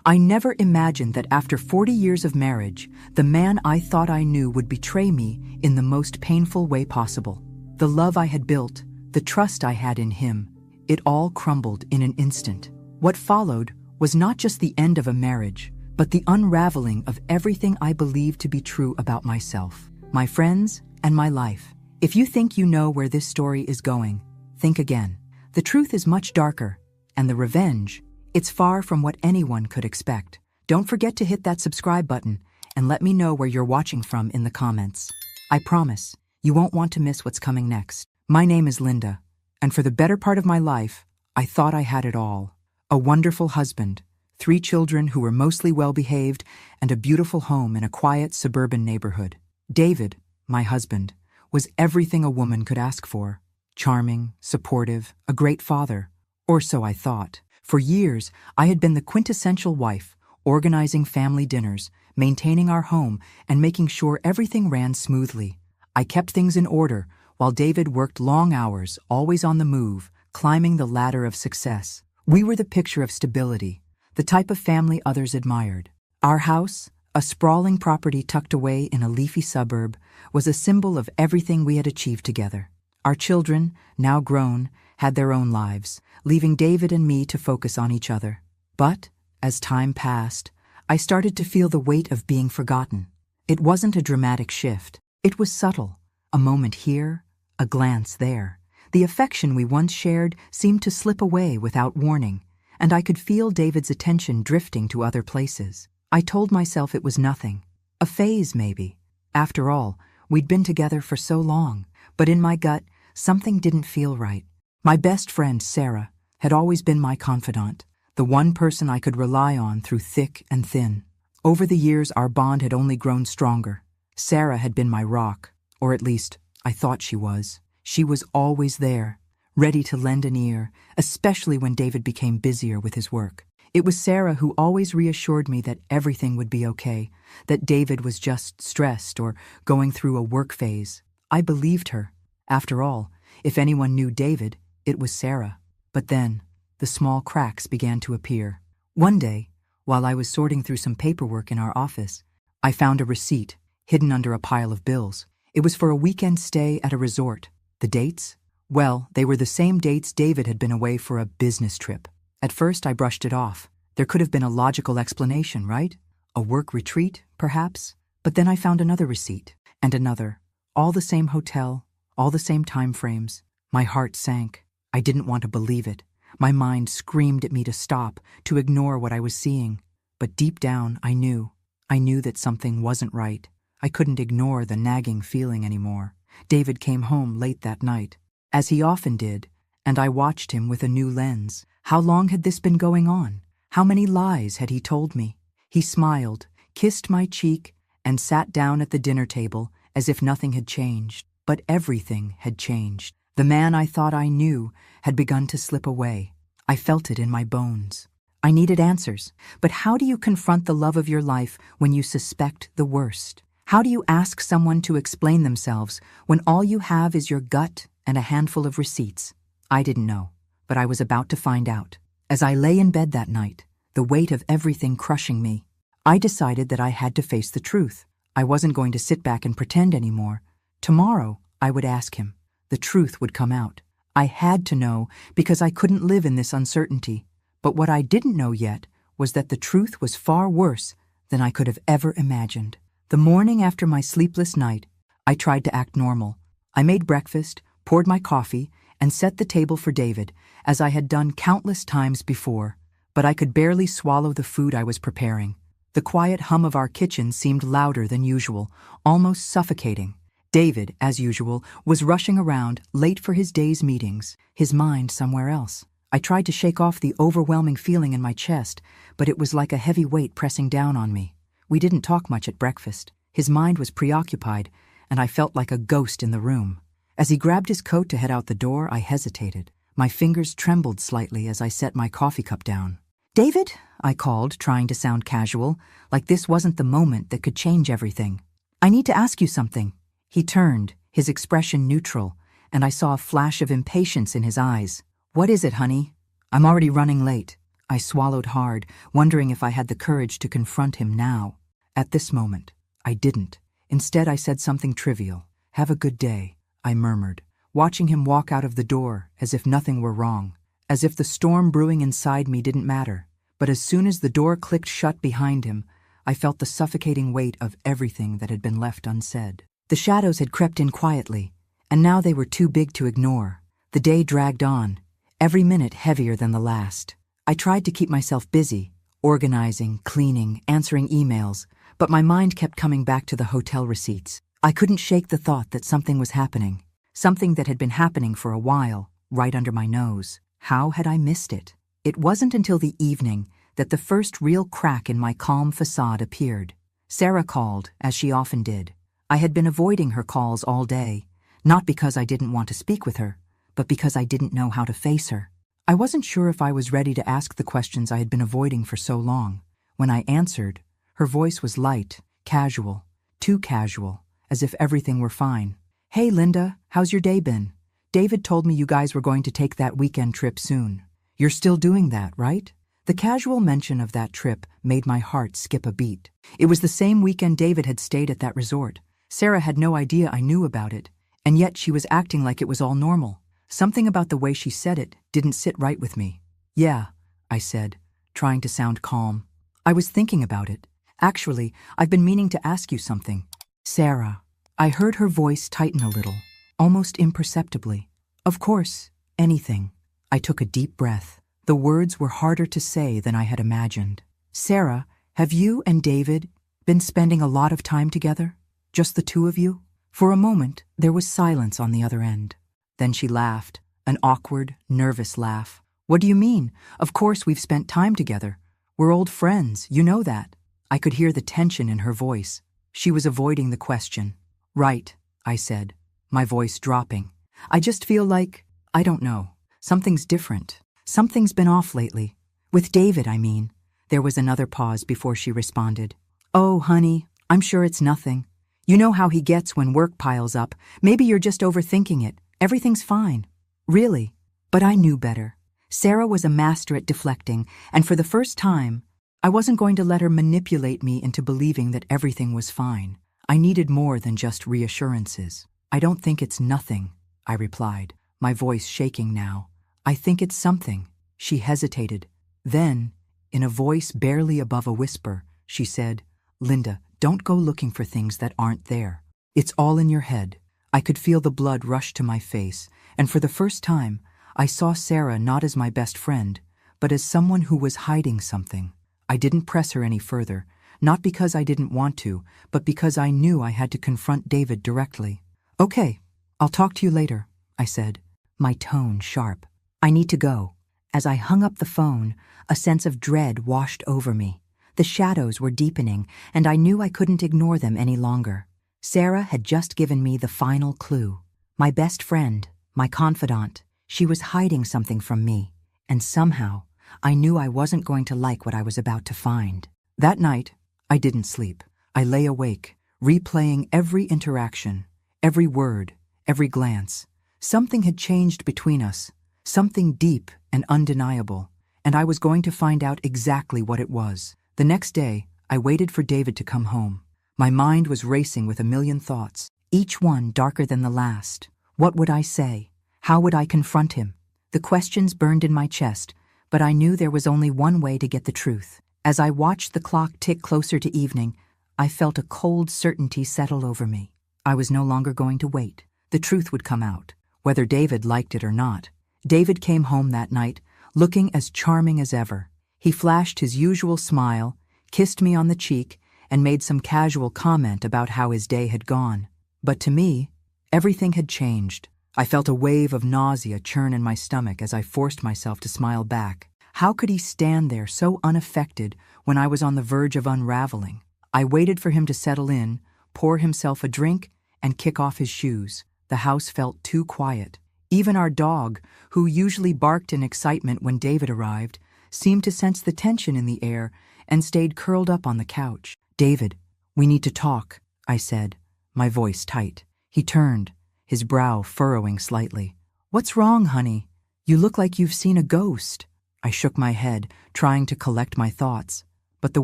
I never imagined that after 40 years of marriage, the man I thought I knew would betray me in the most painful way possible. The love I had built, the trust I had in him, it all crumbled in an instant. What followed was not just the end of a marriage, but the unraveling of everything I believed to be true about myself, my friends, and my life. If you think you know where this story is going, think again. The truth is much darker, and the revenge, it's far from what anyone could expect. Don't forget to hit that subscribe button and let me know where you're watching from in the comments. I promise, you won't want to miss what's coming next. My name is Linda, and for the better part of my life, I thought I had it all. A wonderful husband, 3 children who were mostly well-behaved, and a beautiful home in a quiet suburban neighborhood. David, my husband, was everything a woman could ask for. Charming, supportive, a great father, or so I thought. For years, I had been the quintessential wife, organizing family dinners, maintaining our home, and making sure everything ran smoothly. I kept things in order, while David worked long hours, always on the move, climbing the ladder of success. We were the picture of stability, the type of family others admired. Our house, a sprawling property tucked away in a leafy suburb, was a symbol of everything we had achieved together. Our children, now grown, had their own lives, leaving David and me to focus on each other. But, as time passed, I started to feel the weight of being forgotten. It wasn't a dramatic shift. It was subtle. A moment here, a glance there. The affection we once shared seemed to slip away without warning, and I could feel David's attention drifting to other places. I told myself it was nothing. A phase, maybe. After all, we'd been together for so long, but in my gut, something didn't feel right. My best friend, Sarah, had always been my confidant, the one person I could rely on through thick and thin. Over the years, our bond had only grown stronger. Sarah had been my rock, or at least, I thought she was. She was always there, ready to lend an ear, especially when David became busier with his work. It was Sarah who always reassured me that everything would be okay, that David was just stressed or going through a work phase. I believed her. After all, if anyone knew David, it was Sarah. But then, the small cracks began to appear. One day, while I was sorting through some paperwork in our office, I found a receipt hidden under a pile of bills. It was for a weekend stay at a resort. The dates? Well, they were the same dates David had been away for a business trip. At first, I brushed it off. There could have been a logical explanation, right? A work retreat, perhaps? But then I found another receipt, and another. All the same hotel, all the same time frames. My heart sank. I didn't want to believe it. My mind screamed at me to stop, to ignore what I was seeing. But deep down, I knew. I knew that something wasn't right. I couldn't ignore the nagging feeling anymore. David came home late that night, as he often did, and I watched him with a new lens. How long had this been going on? How many lies had he told me? He smiled, kissed my cheek, and sat down at the dinner table as if nothing had changed. But everything had changed. The man I thought I knew had begun to slip away. I felt it in my bones. I needed answers. But how do you confront the love of your life when you suspect the worst? How do you ask someone to explain themselves when all you have is your gut and a handful of receipts? I didn't know, but I was about to find out. As I lay in bed that night, the weight of everything crushing me, I decided that I had to face the truth. I wasn't going to sit back and pretend anymore. Tomorrow, I would ask him. The truth would come out. I had to know because I couldn't live in this uncertainty. But what I didn't know yet was that the truth was far worse than I could have ever imagined. The morning after my sleepless night, I tried to act normal. I made breakfast, poured my coffee, and set the table for David, as I had done countless times before. But I could barely swallow the food I was preparing. The quiet hum of our kitchen seemed louder than usual, almost suffocating. David, as usual, was rushing around, late for his day's meetings, his mind somewhere else. I tried to shake off the overwhelming feeling in my chest, but it was like a heavy weight pressing down on me. We didn't talk much at breakfast. His mind was preoccupied, and I felt like a ghost in the room. As he grabbed his coat to head out the door, I hesitated. My fingers trembled slightly as I set my coffee cup down. "David?" I called, trying to sound casual, like this wasn't the moment that could change everything. "I need to ask you something." He turned, his expression neutral, and I saw a flash of impatience in his eyes. "What is it, honey?" "I'm already running late." I swallowed hard, wondering if I had the courage to confront him now. At this moment, I didn't. Instead, I said something trivial. "Have a good day," I murmured, watching him walk out of the door as if nothing were wrong, as if the storm brewing inside me didn't matter. But as soon as the door clicked shut behind him, I felt the suffocating weight of everything that had been left unsaid. The shadows had crept in quietly, and now they were too big to ignore. The day dragged on, every minute heavier than the last. I tried to keep myself busy, organizing, cleaning, answering emails, but my mind kept coming back to the hotel receipts. I couldn't shake the thought that something was happening, something that had been happening for a while, right under my nose. How had I missed it? It wasn't until the evening that the first real crack in my calm facade appeared. Sarah called, as she often did. I had been avoiding her calls all day, not because I didn't want to speak with her, but because I didn't know how to face her. I wasn't sure if I was ready to ask the questions I had been avoiding for so long. When I answered, her voice was light, casual, too casual, as if everything were fine. "Hey, Linda, how's your day been? David told me you guys were going to take that weekend trip soon. You're still doing that, right?" The casual mention of that trip made my heart skip a beat. It was the same weekend David had stayed at that resort. Sarah had no idea I knew about it, and yet she was acting like it was all normal. Something about the way she said it didn't sit right with me. "Yeah," I said, trying to sound calm. "I was thinking about it. Actually, I've been meaning to ask you something." "Sarah." I heard her voice tighten a little, almost imperceptibly. "Of course, anything." I took a deep breath. The words were harder to say than I had imagined. "Sarah, have you and David been spending a lot of time together? Just the two of you?" For a moment, there was silence on the other end. Then she laughed, an awkward, nervous laugh. "What do you mean? Of course we've spent time together. We're old friends, you know that." I could hear the tension in her voice. She was avoiding the question. "Right," I said, my voice dropping. "I just feel like, I don't know, something's different. Something's been off lately. With David, I mean." There was another pause before she responded. "Oh, honey, I'm sure it's nothing. You know how he gets when work piles up. Maybe you're just overthinking it. Everything's fine." "Really?" But I knew better. Sarah was a master at deflecting, and for the first time, I wasn't going to let her manipulate me into believing that everything was fine. I needed more than just reassurances. "I don't think it's nothing," I replied, my voice shaking now. "I think it's something." She hesitated. Then, in a voice barely above a whisper, she said, "Linda, don't go looking for things that aren't there. It's all in your head." I could feel the blood rush to my face, and for the first time, I saw Sarah not as my best friend, but as someone who was hiding something. I didn't press her any further, not because I didn't want to, but because I knew I had to confront David directly. "Okay, I'll talk to you later," I said, my tone sharp. "I need to go." As I hung up the phone, a sense of dread washed over me. The shadows were deepening, and I knew I couldn't ignore them any longer. Sarah had just given me the final clue. My best friend, my confidant, she was hiding something from me, and somehow I knew I wasn't going to like what I was about to find. That night, I didn't sleep. I lay awake, replaying every interaction, every word, every glance. Something had changed between us, something deep and undeniable, and I was going to find out exactly what it was. The next day, I waited for David to come home. My mind was racing with a million thoughts, each one darker than the last. What would I say? How would I confront him? The questions burned in my chest, but I knew there was only one way to get the truth. As I watched the clock tick closer to evening, I felt a cold certainty settle over me. I was no longer going to wait. The truth would come out, whether David liked it or not. David came home that night, looking as charming as ever. He flashed his usual smile, kissed me on the cheek, and made some casual comment about how his day had gone. But to me, everything had changed. I felt a wave of nausea churn in my stomach as I forced myself to smile back. How could he stand there so unaffected when I was on the verge of unraveling? I waited for him to settle in, pour himself a drink, and kick off his shoes. The house felt too quiet. Even our dog, who usually barked in excitement when David arrived, seemed to sense the tension in the air and stayed curled up on the couch. "David, we need to talk," I said, my voice tight. He turned, his brow furrowing slightly. "What's wrong, honey? You look like you've seen a ghost." I shook my head, trying to collect my thoughts, but the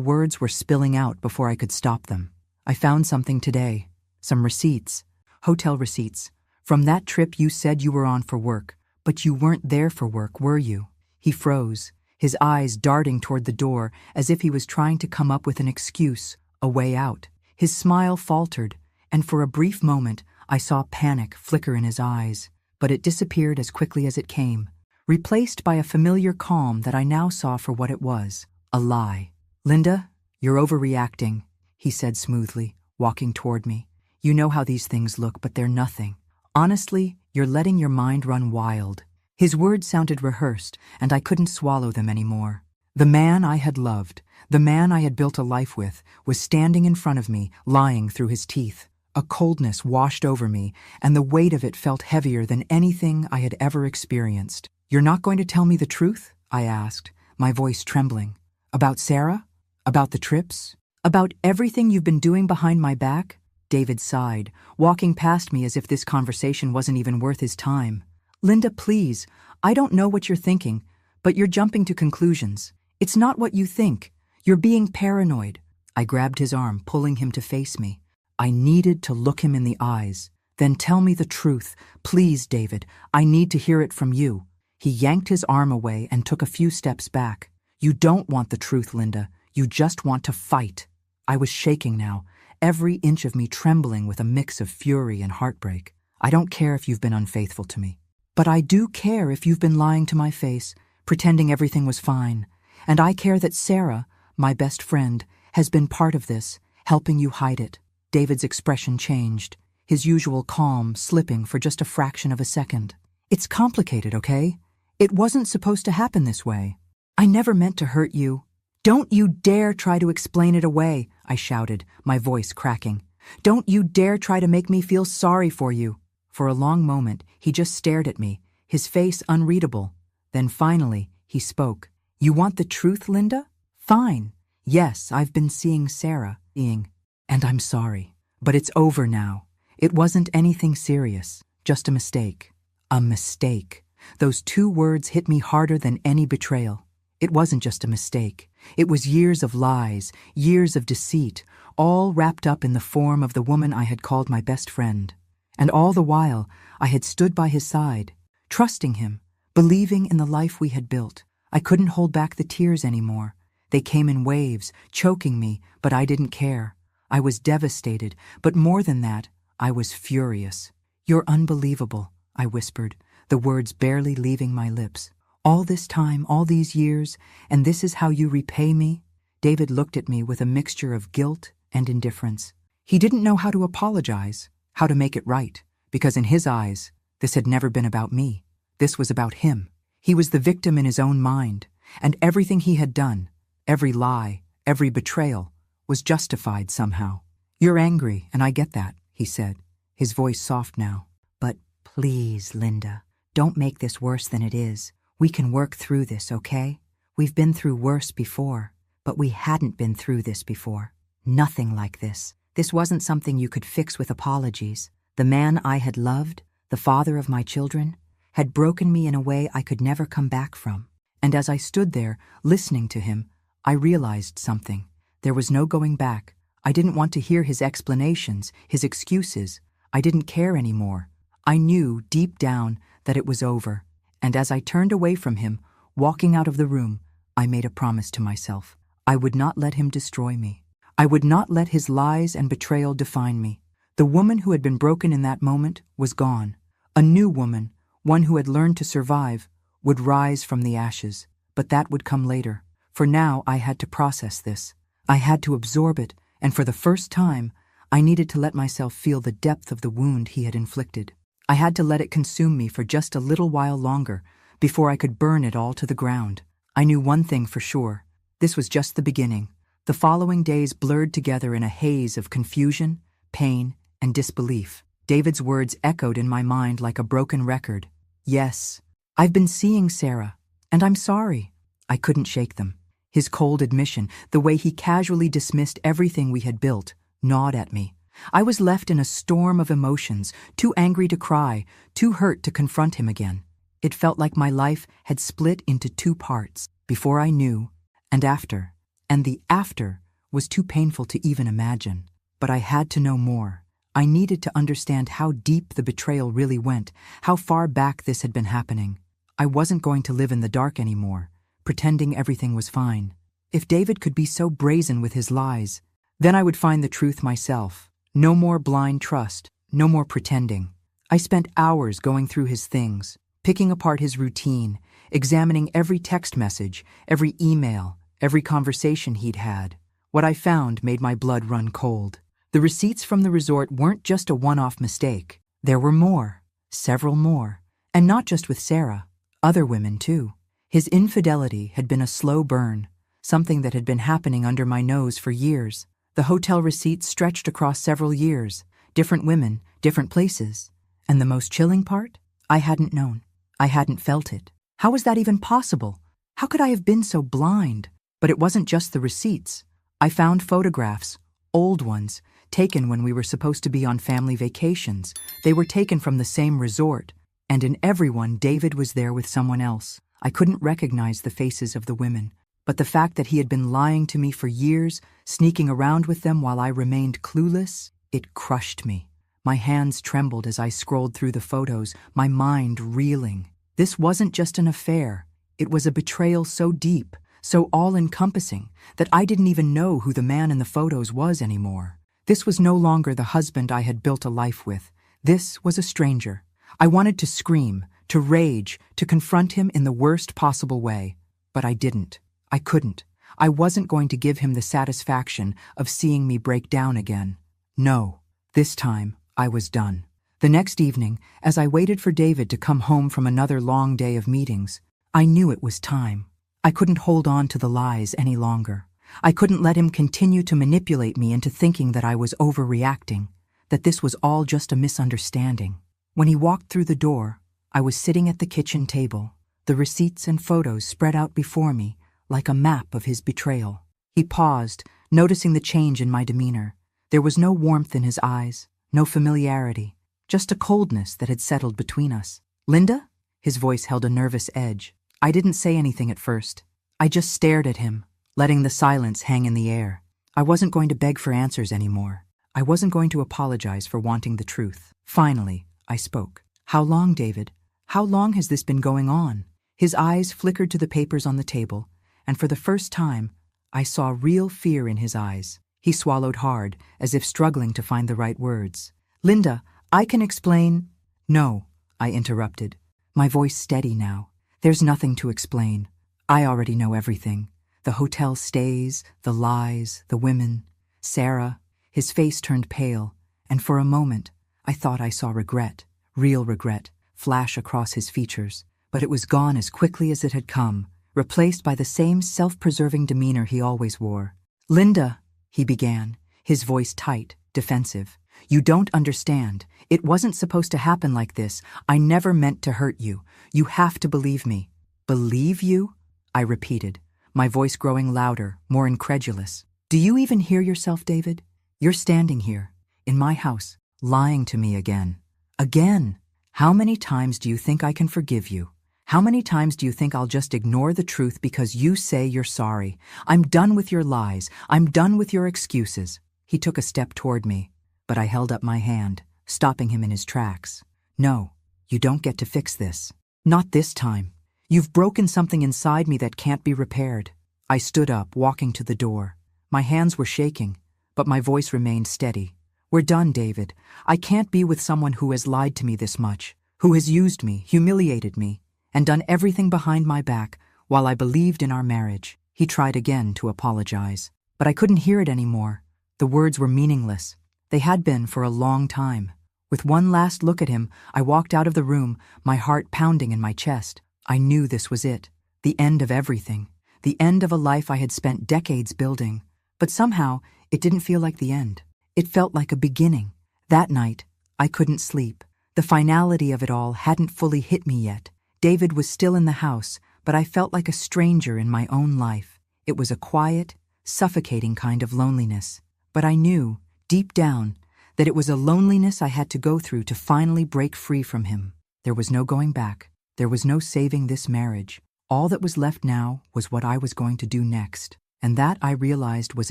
words were spilling out before I could stop them. I found something today. Some receipts. Hotel receipts. From that trip you said you were on for work, but you weren't there for work, were you? He froze, his eyes darting toward the door as if he was trying to come up with an excuse, a way out. His smile faltered, and for a brief moment I saw panic flicker in his eyes, but it disappeared as quickly as it came, replaced by a familiar calm that I now saw for what it was, a lie. "Linda, you're overreacting," he said smoothly, walking toward me. "You know how these things look, but they're nothing. Honestly, you're letting your mind run wild." His words sounded rehearsed, and I couldn't swallow them anymore. The man I had loved, the man I had built a life with, was standing in front of me, lying through his teeth. A coldness washed over me, and the weight of it felt heavier than anything I had ever experienced. "You're not going to tell me the truth?" I asked, my voice trembling. "About Sarah? About the trips? About everything you've been doing behind my back?" David sighed, walking past me as if this conversation wasn't even worth his time. "Linda, please, I don't know what you're thinking, but you're jumping to conclusions. It's not what you think. You're being paranoid." I grabbed his arm, pulling him to face me. I needed to look him in the eyes. "Then tell me the truth. Please, David, I need to hear it from you." He yanked his arm away and took a few steps back. "You don't want the truth, Linda. You just want to fight." I was shaking now, every inch of me trembling with a mix of fury and heartbreak. "I don't care if you've been unfaithful to me. But I do care if you've been lying to my face, pretending everything was fine. And I care that Sarah, my best friend, has been part of this, helping you hide it." David's expression changed, his usual calm slipping for just a fraction of a second. "It's complicated, okay? It wasn't supposed to happen this way. I never meant to hurt you." "Don't you dare try to explain it away," I shouted, my voice cracking. "Don't you dare try to make me feel sorry for you." For a long moment, he just stared at me, his face unreadable. Then finally, he spoke. "You want the truth, Linda? Fine. Yes, I've been seeing Sarah, and I'm sorry. But it's over now. It wasn't anything serious, just a mistake." A mistake. Those two words hit me harder than any betrayal. It wasn't just a mistake. It was years of lies, years of deceit, all wrapped up in the form of the woman I had called my best friend. And all the while, I had stood by his side, trusting him, believing in the life we had built. I couldn't hold back the tears anymore. They came in waves, choking me, but I didn't care. I was devastated, but more than that, I was furious. "You're unbelievable," I whispered, the words barely leaving my lips. "All this time, all these years, and this is how you repay me?" David looked at me with a mixture of guilt and indifference. He didn't know how to apologize, how to make it right, because in his eyes, this had never been about me. This was about him. He was the victim in his own mind, and everything he had done, every lie, every betrayal, was justified somehow. "You're angry, and I get that," he said, his voice soft now. "But please, Linda, don't make this worse than it is. We can work through this, okay? We've been through worse before, but we hadn't been through this before. Nothing like this. This wasn't something you could fix with apologies. The man I had loved, the father of my children, had broken me in a way I could never come back from." And as I stood there, listening to him, I realized something. There was no going back. I didn't want to hear his explanations, his excuses. I didn't care anymore. I knew, deep down, that it was over. And as I turned away from him, walking out of the room, I made a promise to myself. I would not let him destroy me. I would not let his lies and betrayal define me. The woman who had been broken in that moment was gone. A new woman, one who had learned to survive, would rise from the ashes. But that would come later. For now, I had to process this. I had to absorb it, and for the first time, I needed to let myself feel the depth of the wound he had inflicted. I had to let it consume me for just a little while longer before I could burn it all to the ground. I knew one thing for sure. This was just the beginning. The following days blurred together in a haze of confusion, pain, and disbelief. David's words echoed in my mind like a broken record. "Yes, I've been seeing Sarah, and I'm sorry." I couldn't shake them. His cold admission, the way he casually dismissed everything we had built, gnawed at me. I was left in a storm of emotions, too angry to cry, too hurt to confront him again. It felt like my life had split into two parts. before I knew, and after. And the after was too painful to even imagine. But I had to know more. I needed to understand how deep the betrayal really went, how far back this had been happening. I wasn't going to live in the dark anymore, pretending everything was fine. If David could be so brazen with his lies, then I would find the truth myself. No more blind trust, no more pretending. I spent hours going through his things, picking apart his routine, examining every text message, every email, every conversation he'd had. What I found made my blood run cold. The receipts from the resort weren't just a one-off mistake. There were more, several more, and not just with Sarah, other women too. His infidelity had been a slow burn, something that had been happening under my nose for years. The hotel receipts stretched across several years, different women, different places. And the most chilling part? I hadn't known. I hadn't felt it. How was that even possible? How could I have been so blind? But it wasn't just the receipts. I found photographs, old ones, taken when we were supposed to be on family vacations. They were taken from the same resort, and in every one David was there with someone else. I couldn't recognize the faces of the women, but the fact that he had been lying to me for years, sneaking around with them while I remained clueless, it crushed me. My hands trembled as I scrolled through the photos, my mind reeling. This wasn't just an affair. It was a betrayal so deep, so all-encompassing, that I didn't even know who the man in the photos was anymore. This was no longer the husband I had built a life with. This was a stranger. I wanted to scream, to rage, to confront him in the worst possible way. But I didn't. I couldn't. I wasn't going to give him the satisfaction of seeing me break down again. No. This time, I was done. The next evening, as I waited for David to come home from another long day of meetings, I knew it was time. I couldn't hold on to the lies any longer. I couldn't let him continue to manipulate me into thinking that I was overreacting, that this was all just a misunderstanding. When he walked through the door, I was sitting at the kitchen table, the receipts and photos spread out before me like a map of his betrayal. He paused, noticing the change in my demeanor. There was no warmth in his eyes, no familiarity, just a coldness that had settled between us. "Linda?" His voice held a nervous edge. I didn't say anything at first. I just stared at him, letting the silence hang in the air. I wasn't going to beg for answers anymore. I wasn't going to apologize for wanting the truth. Finally, I spoke. "How long, David? How long has this been going on?" His eyes flickered to the papers on the table, and for the first time, I saw real fear in his eyes. He swallowed hard, as if struggling to find the right words. "Linda, I can explain—" "No," I interrupted, my voice steady now. "There's nothing to explain. I already know everything. The hotel stays, the lies, the women. Sarah." His face turned pale, and for a moment, I thought I saw regret, real regret, flash across his features. But it was gone as quickly as it had come, replaced by the same self-preserving demeanor he always wore. "Linda," he began, his voice tight, defensive. "You don't understand. It wasn't supposed to happen like this. I never meant to hurt you. You have to believe me." "Believe you?" I repeated, my voice growing louder, more incredulous. "Do you even hear yourself, David? You're standing here, in my house, lying to me again. Again! How many times do you think I can forgive you? How many times do you think I'll just ignore the truth because you say you're sorry? I'm done with your lies. I'm done with your excuses." He took a step toward me, but I held up my hand, stopping him in his tracks. "No, you don't get to fix this. Not this time. You've broken something inside me that can't be repaired." I stood up, walking to the door. My hands were shaking, but my voice remained steady. "We're done, David. I can't be with someone who has lied to me this much, who has used me, humiliated me, and done everything behind my back while I believed in our marriage." He tried again to apologize, but I couldn't hear it anymore. The words were meaningless. They had been for a long time. With one last look at him, I walked out of the room, my heart pounding in my chest. I knew this was it, the end of everything, the end of a life I had spent decades building. But somehow, it didn't feel like the end. It felt like a beginning. That night, I couldn't sleep. The finality of it all hadn't fully hit me yet. David was still in the house, but I felt like a stranger in my own life. It was a quiet, suffocating kind of loneliness. But I knew, deep down, that it was a loneliness I had to go through to finally break free from him. There was no going back. There was no saving this marriage. All that was left now was what I was going to do next, and that I realized was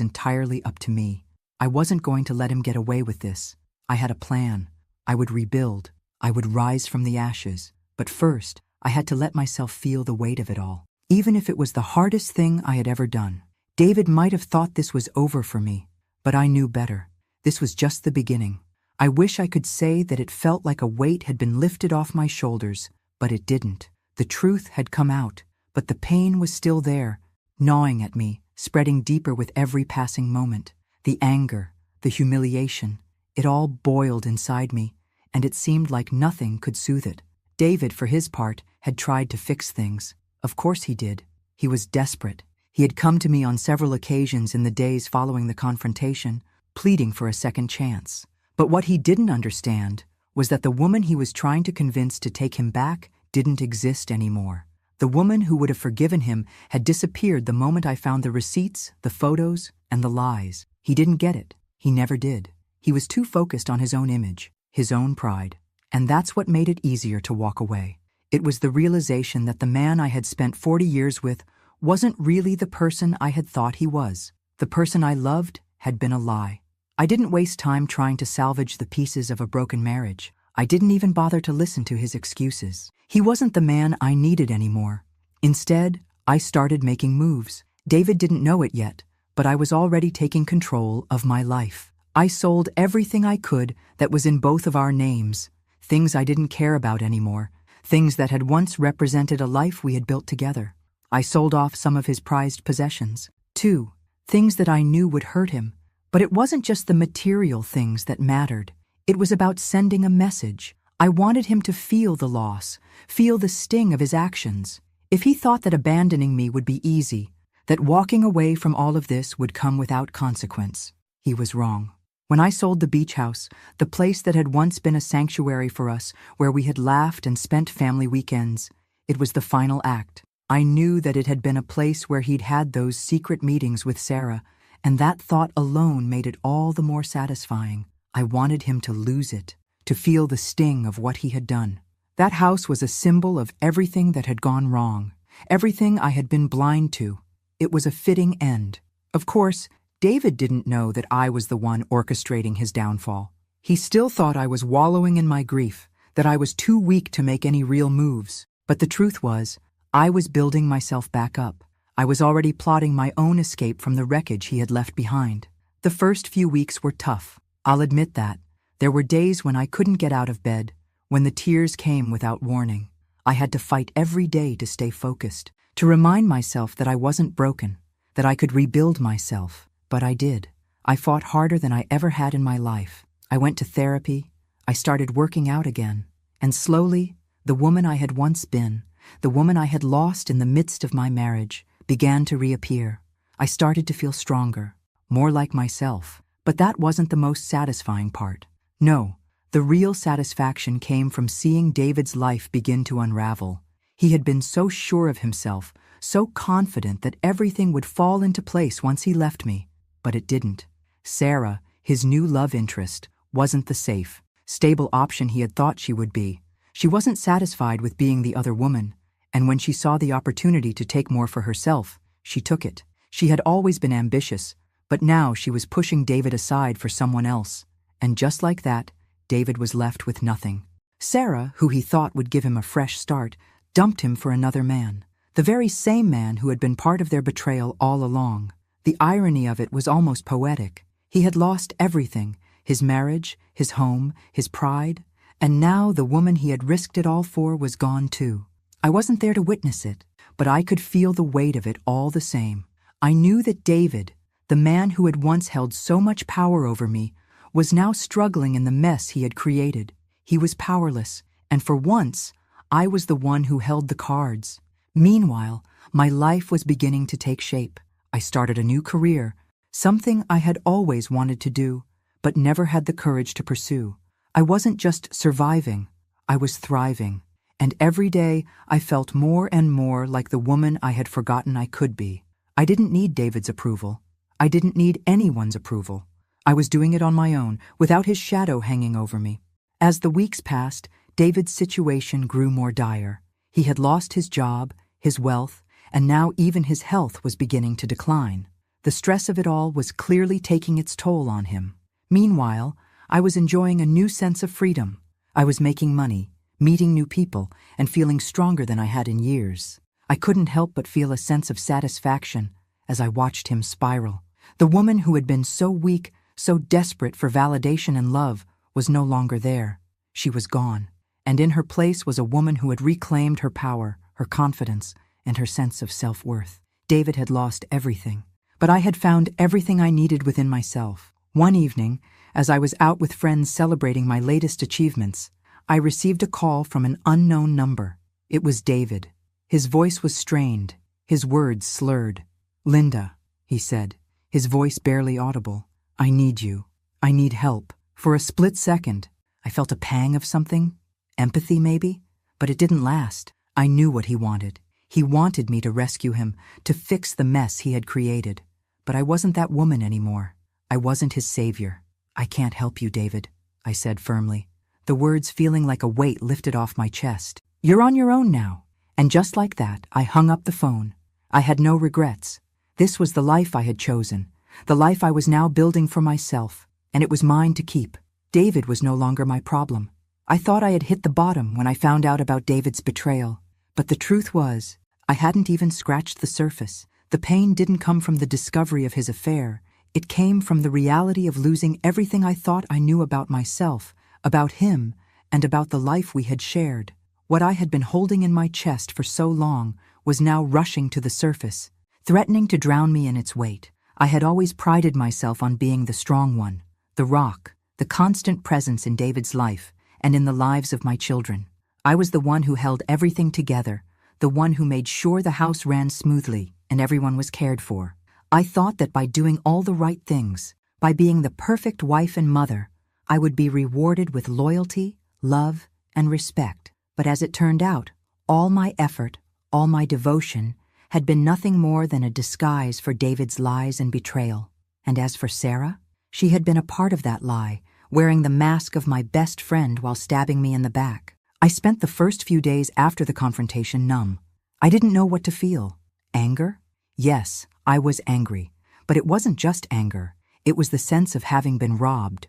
entirely up to me. I wasn't going to let him get away with this. I had a plan. I would rebuild. I would rise from the ashes. But first, I had to let myself feel the weight of it all. Even if it was the hardest thing I had ever done. David might have thought this was over for me, but I knew better. This was just the beginning. I wish I could say that it felt like a weight had been lifted off my shoulders, but it didn't. The truth had come out, but the pain was still there, gnawing at me, spreading deeper with every passing moment. The anger, the humiliation, it all boiled inside me, and it seemed like nothing could soothe it. David, for his part, had tried to fix things. Of course he did. He was desperate. He had come to me on several occasions in the days following the confrontation, pleading for a second chance. But what he didn't understand was that the woman he was trying to convince to take him back didn't exist anymore. The woman who would have forgiven him had disappeared the moment I found the receipts, the photos, and the lies. He didn't get it. He never did. He was too focused on his own image, his own pride. And that's what made it easier to walk away. It was the realization that the man I had spent 40 years with wasn't really the person I had thought he was. The person I loved had been a lie. I didn't waste time trying to salvage the pieces of a broken marriage. I didn't even bother to listen to his excuses. He wasn't the man I needed anymore. Instead, I started making moves. David didn't know it yet, but I was already taking control of my life. I sold everything I could that was in both of our names, things I didn't care about anymore, things that had once represented a life we had built together. I sold off some of his prized possessions, too, things that I knew would hurt him. But it wasn't just the material things that mattered. It was about sending a message. I wanted him to feel the loss, feel the sting of his actions. If he thought that abandoning me would be easy, that walking away from all of this would come without consequence, he was wrong. When I sold the beach house, the place that had once been a sanctuary for us, where we had laughed and spent family weekends, it was the final act. I knew that it had been a place where he'd had those secret meetings with Sarah, and that thought alone made it all the more satisfying. I wanted him to lose it, to feel the sting of what he had done. That house was a symbol of everything that had gone wrong, everything I had been blind to. It was a fitting end. Of course, David didn't know that I was the one orchestrating his downfall. He still thought I was wallowing in my grief, that I was too weak to make any real moves. But the truth was, I was building myself back up. I was already plotting my own escape from the wreckage he had left behind. The first few weeks were tough. I'll admit that. There were days when I couldn't get out of bed, when the tears came without warning. I had to fight every day to stay focused, to remind myself that I wasn't broken, that I could rebuild myself. But I did. I fought harder than I ever had in my life. I went to therapy. I started working out again. And slowly, the woman I had once been, the woman I had lost in the midst of my marriage, began to reappear. I started to feel stronger, more like myself. But that wasn't the most satisfying part. No, the real satisfaction came from seeing David's life begin to unravel. He had been so sure of himself, so confident that everything would fall into place once he left me. But it didn't. Sarah, his new love interest, wasn't the safe, stable option he had thought she would be. She wasn't satisfied with being the other woman, and when she saw the opportunity to take more for herself, she took it. She had always been ambitious, but now she was pushing David aside for someone else. And just like that, David was left with nothing. Sarah, who he thought would give him a fresh start, dumped him for another man. The very same man who had been part of their betrayal all along. The irony of it was almost poetic. He had lost everything, his marriage, his home, his pride, and now the woman he had risked it all for was gone too. I wasn't there to witness it, but I could feel the weight of it all the same. I knew that David, the man who had once held so much power over me, was now struggling in the mess he had created. He was powerless, and for once, I was the one who held the cards. Meanwhile, my life was beginning to take shape. I started a new career, something I had always wanted to do, but never had the courage to pursue. I wasn't just surviving, I was thriving, and every day I felt more and more like the woman I had forgotten I could be. I didn't need David's approval. I didn't need anyone's approval. I was doing it on my own, without his shadow hanging over me. As the weeks passed, David's situation grew more dire. He had lost his job, his wealth, and now even his health was beginning to decline. The stress of it all was clearly taking its toll on him. Meanwhile, I was enjoying a new sense of freedom. I was making money, meeting new people, and feeling stronger than I had in years. I couldn't help but feel a sense of satisfaction as I watched him spiral. The woman who had been so weak, so desperate for validation and love, was no longer there. She was gone, and in her place was a woman who had reclaimed her power, her confidence, and her sense of self-worth. David had lost everything, but I had found everything I needed within myself. One evening, as I was out with friends celebrating my latest achievements, I received a call from an unknown number. It was David. His voice was strained, his words slurred. "Linda," he said, his voice barely audible. "I need you. I need help." For a split second, I felt a pang of something, empathy maybe, but it didn't last. I knew what he wanted. He wanted me to rescue him, to fix the mess he had created. But I wasn't that woman anymore. I wasn't his savior. "I can't help you, David," I said firmly, the words feeling like a weight lifted off my chest. "You're on your own now." And just like that, I hung up the phone. I had no regrets. This was the life I had chosen, the life I was now building for myself, and it was mine to keep. David was no longer my problem. I thought I had hit the bottom when I found out about David's betrayal. But the truth was, I hadn't even scratched the surface. The pain didn't come from the discovery of his affair. It came from the reality of losing everything I thought I knew about myself, about him, and about the life we had shared. What I had been holding in my chest for so long was now rushing to the surface, threatening to drown me in its weight. I had always prided myself on being the strong one, the rock, the constant presence in David's life and in the lives of my children. I was the one who held everything together, the one who made sure the house ran smoothly and everyone was cared for. I thought that by doing all the right things, by being the perfect wife and mother, I would be rewarded with loyalty, love, and respect. But as it turned out, all my effort, all my devotion, had been nothing more than a disguise for David's lies and betrayal. And as for Sarah, she had been a part of that lie, wearing the mask of my best friend while stabbing me in the back. I spent the first few days after the confrontation numb. I didn't know what to feel. Anger? Yes, I was angry. But it wasn't just anger. It was the sense of having been robbed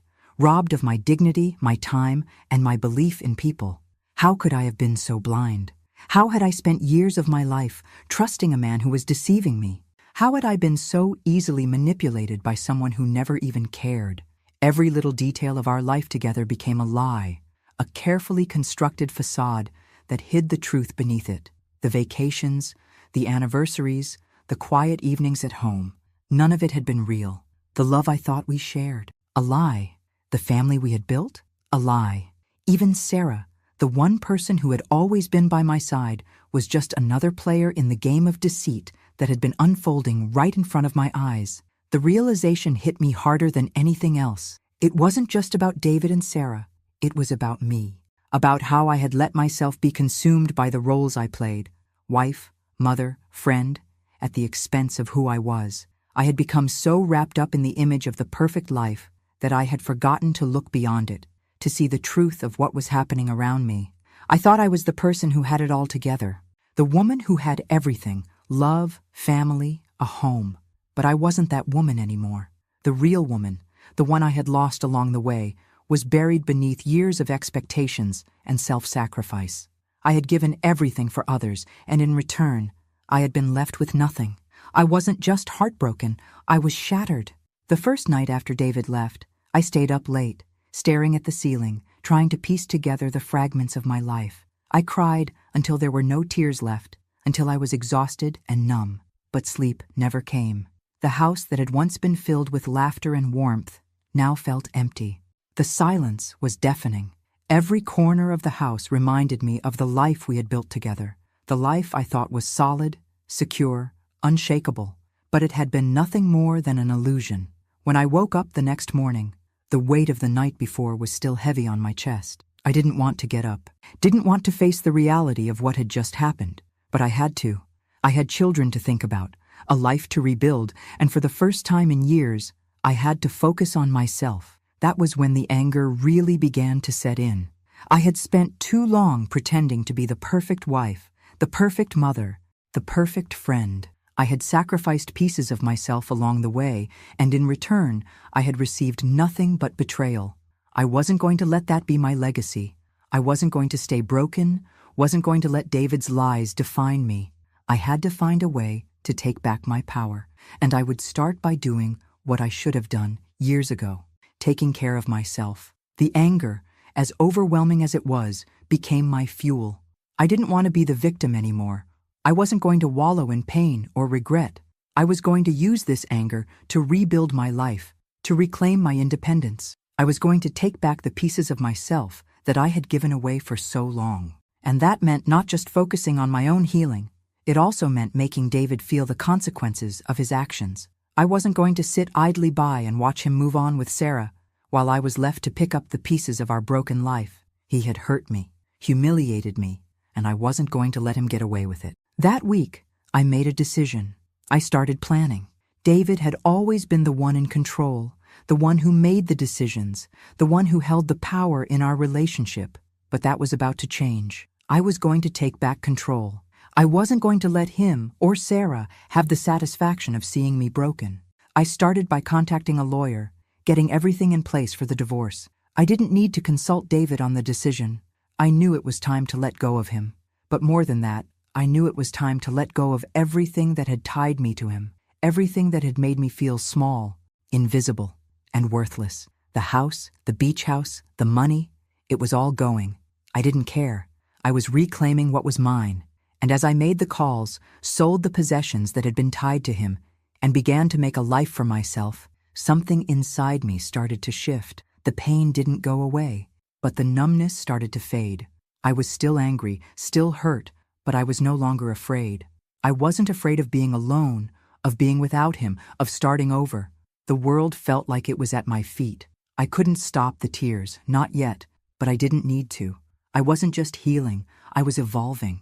of my dignity, my time, and my belief in people. How could I have been so blind? How had I spent years of my life trusting a man who was deceiving me? How had I been so easily manipulated by someone who never even cared? Every little detail of our life together became a lie, a carefully constructed facade that hid the truth beneath it. The vacations, the anniversaries, the quiet evenings at home, none of it had been real. The love I thought we shared, a lie. The family we had built, a lie. Even Sarah, the one person who had always been by my side, was just another player in the game of deceit that had been unfolding right in front of my eyes. The realization hit me harder than anything else. It wasn't just about David and Sarah. It was about me, about how I had let myself be consumed by the roles I played, wife, mother, friend, at the expense of who I was. I had become so wrapped up in the image of the perfect life that I had forgotten to look beyond it, to see the truth of what was happening around me. I thought I was the person who had it all together, the woman who had everything, love, family, a home. But I wasn't that woman anymore. The real woman, the one I had lost along the way, was buried beneath years of expectations and self-sacrifice. I had given everything for others, and in return, I had been left with nothing. I wasn't just heartbroken, I was shattered. The first night after David left, I stayed up late, staring at the ceiling, trying to piece together the fragments of my life. I cried until there were no tears left, until I was exhausted and numb. But sleep never came. The house that had once been filled with laughter and warmth now felt empty. The silence was deafening. Every corner of the house reminded me of the life we had built together, the life I thought was solid, secure, unshakable. But it had been nothing more than an illusion. When I woke up the next morning, the weight of the night before was still heavy on my chest. I didn't want to get up, didn't want to face the reality of what had just happened, but I had to. I had children to think about, a life to rebuild, and for the first time in years, I had to focus on myself. That was when the anger really began to set in. I had spent too long pretending to be the perfect wife, the perfect mother, the perfect friend. I had sacrificed pieces of myself along the way, and in return, I had received nothing but betrayal. I wasn't going to let that be my legacy. I wasn't going to stay broken, wasn't going to let David's lies define me. I had to find a way to take back my power, and I would start by doing what I should have done years ago, taking care of myself. The anger, as overwhelming as it was, became my fuel. I didn't want to be the victim anymore. I wasn't going to wallow in pain or regret. I was going to use this anger to rebuild my life, to reclaim my independence. I was going to take back the pieces of myself that I had given away for so long. And that meant not just focusing on my own healing. It also meant making David feel the consequences of his actions. I wasn't going to sit idly by and watch him move on with Sarah, while I was left to pick up the pieces of our broken life. He had hurt me, humiliated me, and I wasn't going to let him get away with it. That week, I made a decision. I started planning. David had always been the one in control, the one who made the decisions, the one who held the power in our relationship. But that was about to change. I was going to take back control. I wasn't going to let him or Sarah have the satisfaction of seeing me broken. I started by contacting a lawyer, getting everything in place for the divorce. I didn't need to consult David on the decision. I knew it was time to let go of him. But more than that, I knew it was time to let go of everything that had tied me to him, everything that had made me feel small, invisible, and worthless. The house, the beach house, the money, it was all going. I didn't care. I was reclaiming what was mine. And as I made the calls, sold the possessions that had been tied to him, and began to make a life for myself, something inside me started to shift. The pain didn't go away, but the numbness started to fade. I was still angry, still hurt, but I was no longer afraid. I wasn't afraid of being alone, of being without him, of starting over. The world felt like it was at my feet. I couldn't stop the tears, not yet, but I didn't need to. I wasn't just healing, I was evolving.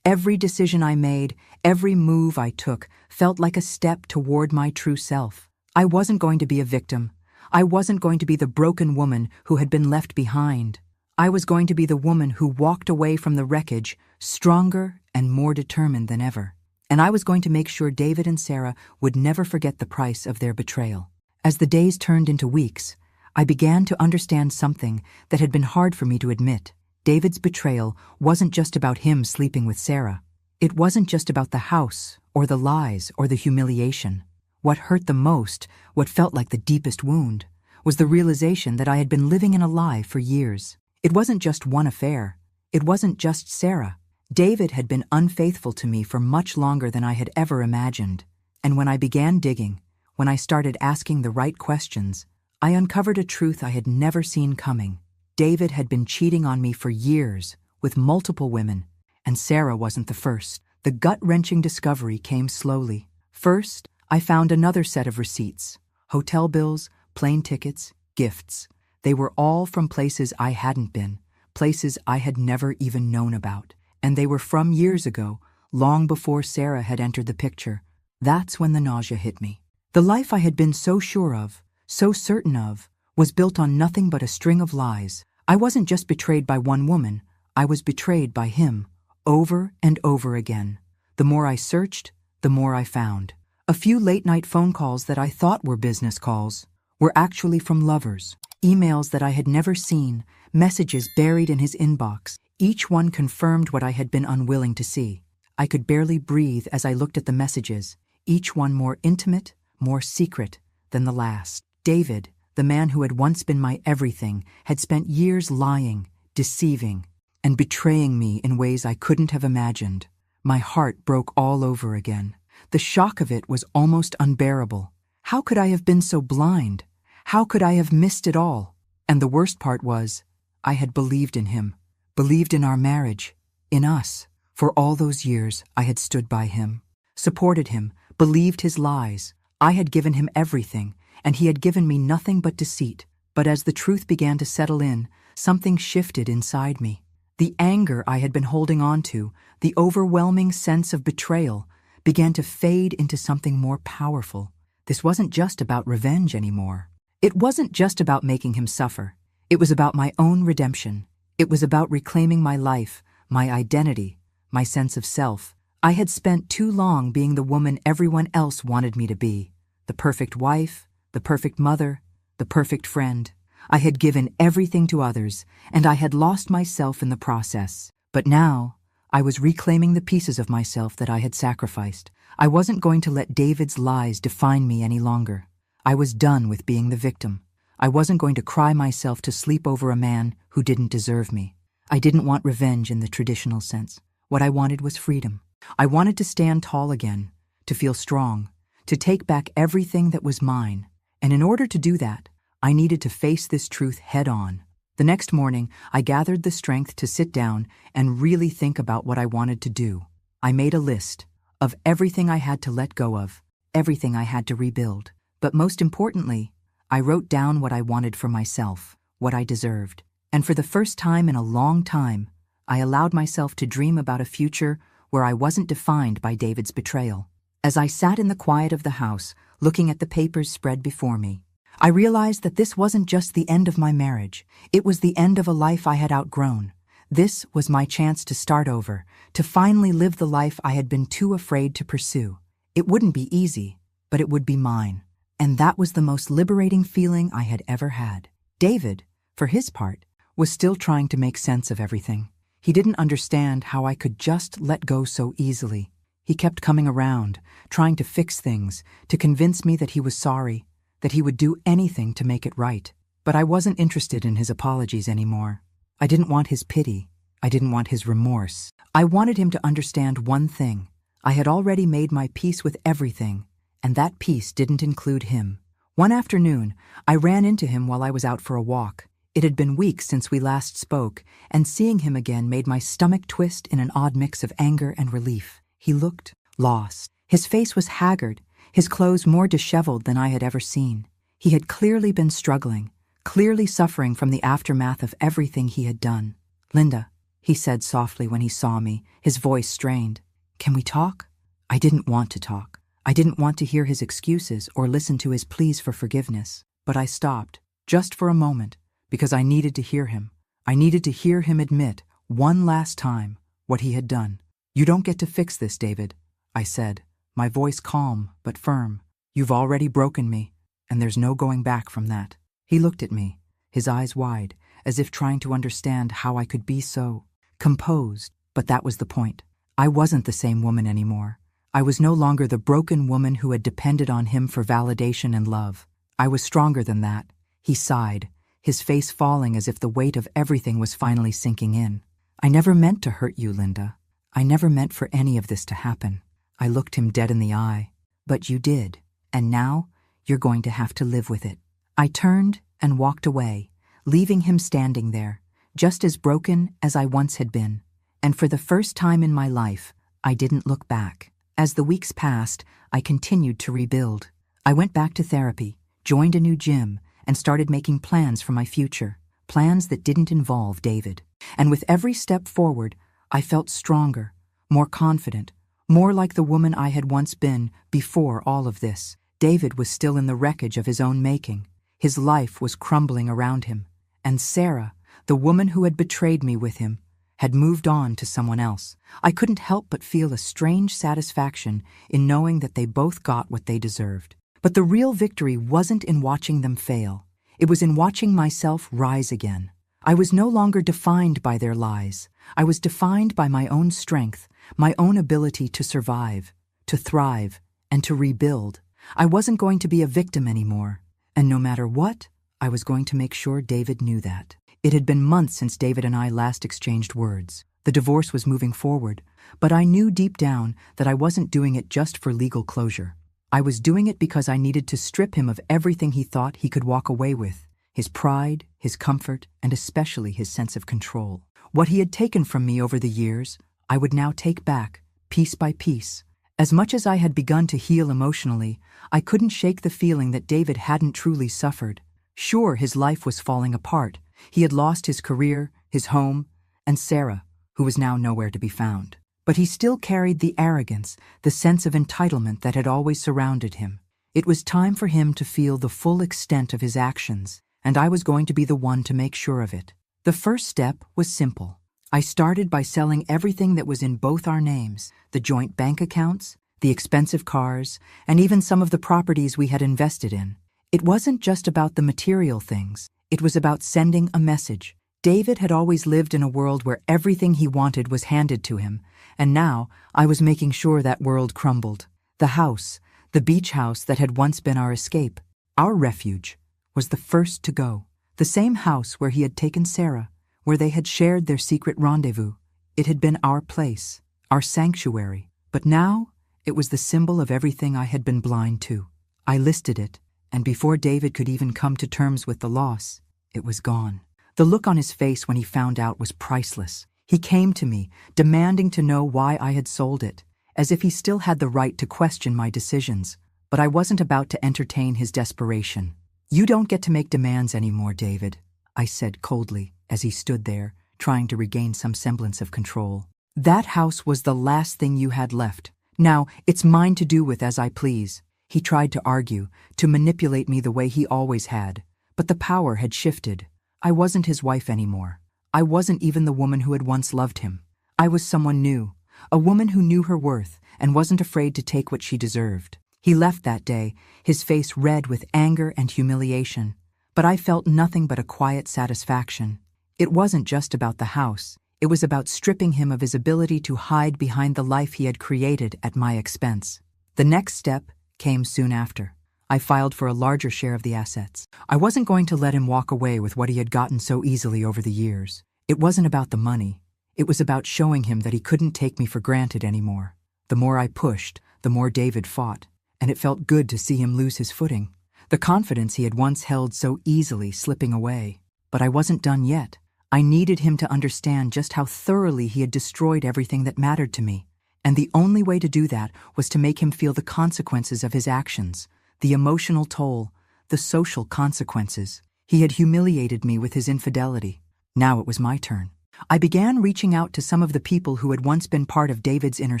Every decision I made, every move I took, felt like a step toward my true self. I wasn't going to be a victim. I wasn't going to be the broken woman who had been left behind. I was going to be the woman who walked away from the wreckage, stronger and more determined than ever. And I was going to make sure David and Sarah would never forget the price of their betrayal. As the days turned into weeks, I began to understand something that had been hard for me to admit. David's betrayal wasn't just about him sleeping with Sarah. It wasn't just about the house, or the lies, or the humiliation. What hurt the most, what felt like the deepest wound, was the realization that I had been living in a lie for years. It wasn't just one affair. It wasn't just Sarah. David had been unfaithful to me for much longer than I had ever imagined. And when I began digging, when I started asking the right questions, I uncovered a truth I had never seen coming. David had been cheating on me for years, with multiple women, and Sarah wasn't the first. The gut-wrenching discovery came slowly. First, I found another set of receipts: hotel bills, plane tickets, gifts. They were all from places I hadn't been, places I had never even known about. And they were from years ago, long before Sarah had entered the picture. That's when the nausea hit me. The life I had been so sure of, so certain of, was built on nothing but a string of lies. I wasn't just betrayed by one woman, I was betrayed by him, over and over again. The more I searched, the more I found. A few late-night phone calls that I thought were business calls were actually from lovers. Emails that I had never seen, messages buried in his inbox. Each one confirmed what I had been unwilling to see. I could barely breathe as I looked at the messages, each one more intimate, more secret than the last. David, the man who had once been my everything, had spent years lying, deceiving, and betraying me in ways I couldn't have imagined. My heart broke all over again. The shock of it was almost unbearable. How could I have been so blind? How could I have missed it all? And the worst part was, I had believed in him, believed in our marriage, in us. For all those years, I had stood by him, supported him, believed his lies. I had given him everything, and he had given me nothing but deceit. But as the truth began to settle in, something shifted inside me. The anger I had been holding on to, the overwhelming sense of betrayal, began to fade into something more powerful. This wasn't just about revenge anymore. It wasn't just about making him suffer. It was about my own redemption. It was about reclaiming my life, my identity, my sense of self, I had spent too long being the woman everyone else wanted me to be, the perfect wife, the perfect mother, the perfect friend. I had given everything to others, and I had lost myself in the process. But now, I was reclaiming the pieces of myself that I had sacrificed. I wasn't going to let David's lies define me any longer. I was done with being the victim. I wasn't going to cry myself to sleep over a man who didn't deserve me. I didn't want revenge in the traditional sense. What I wanted was freedom. I wanted to stand tall again, to feel strong, to take back everything that was mine. And in order to do that, I needed to face this truth head on. The next morning, I gathered the strength to sit down and really think about what I wanted to do. I made a list of everything I had to let go of, everything I had to rebuild. But most importantly, I wrote down what I wanted for myself, what I deserved. And for the first time in a long time, I allowed myself to dream about a future where I wasn't defined by David's betrayal. As I sat in the quiet of the house, looking at the papers spread before me, I realized that this wasn't just the end of my marriage. It was the end of a life I had outgrown. This was my chance to start over, to finally live the life I had been too afraid to pursue. It wouldn't be easy, but it would be mine. And that was the most liberating feeling I had ever had. David, for his part, was still trying to make sense of everything. He didn't understand how I could just let go so easily. He kept coming around, trying to fix things, to convince me that he was sorry, that he would do anything to make it right. But I wasn't interested in his apologies anymore. I didn't want his pity. I didn't want his remorse. I wanted him to understand one thing. I had already made my peace with everything, and that peace didn't include him. One afternoon, I ran into him while I was out for a walk. It had been weeks since we last spoke, and seeing him again made my stomach twist in an odd mix of anger and relief. He looked lost. His face was haggard, his clothes more disheveled than I had ever seen. He had clearly been struggling, clearly suffering from the aftermath of everything he had done. "Linda," he said softly when he saw me, his voice strained. "Can we talk?" I didn't want to talk. I didn't want to hear his excuses or listen to his pleas for forgiveness. But I stopped, just for a moment, because I needed to hear him. I needed to hear him admit, one last time, what he had done. "You don't get to fix this, David," I said, my voice calm but firm. "You've already broken me, and there's no going back from that." He looked at me, his eyes wide, as if trying to understand how I could be so composed. But that was the point. I wasn't the same woman anymore. I was no longer the broken woman who had depended on him for validation and love. I was stronger than that. He sighed, his face falling as if the weight of everything was finally sinking in. "I never meant to hurt you, Linda. I never meant for any of this to happen." I looked him dead in the eye. "But you did, and now you're going to have to live with it." I turned and walked away, leaving him standing there, just as broken as I once had been. And for the first time in my life, I didn't look back. As the weeks passed, I continued to rebuild. I went back to therapy, joined a new gym, and started making plans for my future, plans that didn't involve David. And with every step forward, I felt stronger, more confident, more like the woman I had once been before all of this. David was still in the wreckage of his own making. His life was crumbling around him. And Sarah, the woman who had betrayed me with him, had moved on to someone else. I couldn't help but feel a strange satisfaction in knowing that they both got what they deserved. But the real victory wasn't in watching them fail. It was in watching myself rise again. I was no longer defined by their lies. I was defined by my own strength, my own ability to survive, to thrive, and to rebuild. I wasn't going to be a victim anymore. And no matter what, I was going to make sure David knew that. It had been months since David and I last exchanged words. The divorce was moving forward, but I knew deep down that I wasn't doing it just for legal closure. I was doing it because I needed to strip him of everything he thought he could walk away with: his pride, his comfort, and especially his sense of control. What he had taken from me over the years, I would now take back, piece by piece. As much as I had begun to heal emotionally, I couldn't shake the feeling that David hadn't truly suffered. Sure, his life was falling apart. He had lost his career, his home, and Sarah, who was now nowhere to be found. But he still carried the arrogance, the sense of entitlement that had always surrounded him. It was time for him to feel the full extent of his actions, and I was going to be the one to make sure of it. The first step was simple. I started by selling everything that was in both our names, the joint bank accounts, the expensive cars, and even some of the properties we had invested in. It wasn't just about the material things. It was about sending a message. David had always lived in a world where everything he wanted was handed to him, and now I was making sure that world crumbled. The house, the beach house that had once been our escape, our refuge, was the first to go. The same house where he had taken Sarah, where they had shared their secret rendezvous. It had been our place, our sanctuary. But now, it was the symbol of everything I had been blind to. I listed it, and before David could even come to terms with the loss, it was gone. The look on his face when he found out was priceless. He came to me, demanding to know why I had sold it, as if he still had the right to question my decisions. But I wasn't about to entertain his desperation. "You don't get to make demands anymore, David," I said coldly as he stood there, trying to regain some semblance of control. "That house was the last thing you had left. Now, it's mine to do with as I please." He tried to argue, to manipulate me the way he always had, but the power had shifted. I wasn't his wife anymore. I wasn't even the woman who had once loved him. I was someone new, a woman who knew her worth and wasn't afraid to take what she deserved. He left that day, his face red with anger and humiliation, but I felt nothing but a quiet satisfaction. It wasn't just about the house. It was about stripping him of his ability to hide behind the life he had created at my expense. The next step came soon after. I filed for a larger share of the assets. I wasn't going to let him walk away with what he had gotten so easily over the years. It wasn't about the money. It was about showing him that he couldn't take me for granted anymore. The more I pushed, the more David fought, and it felt good to see him lose his footing. The confidence he had once held so easily slipping away. But I wasn't done yet. I needed him to understand just how thoroughly he had destroyed everything that mattered to me. And the only way to do that was to make him feel the consequences of his actions, the emotional toll, the social consequences. He had humiliated me with his infidelity. Now it was my turn. I began reaching out to some of the people who had once been part of David's inner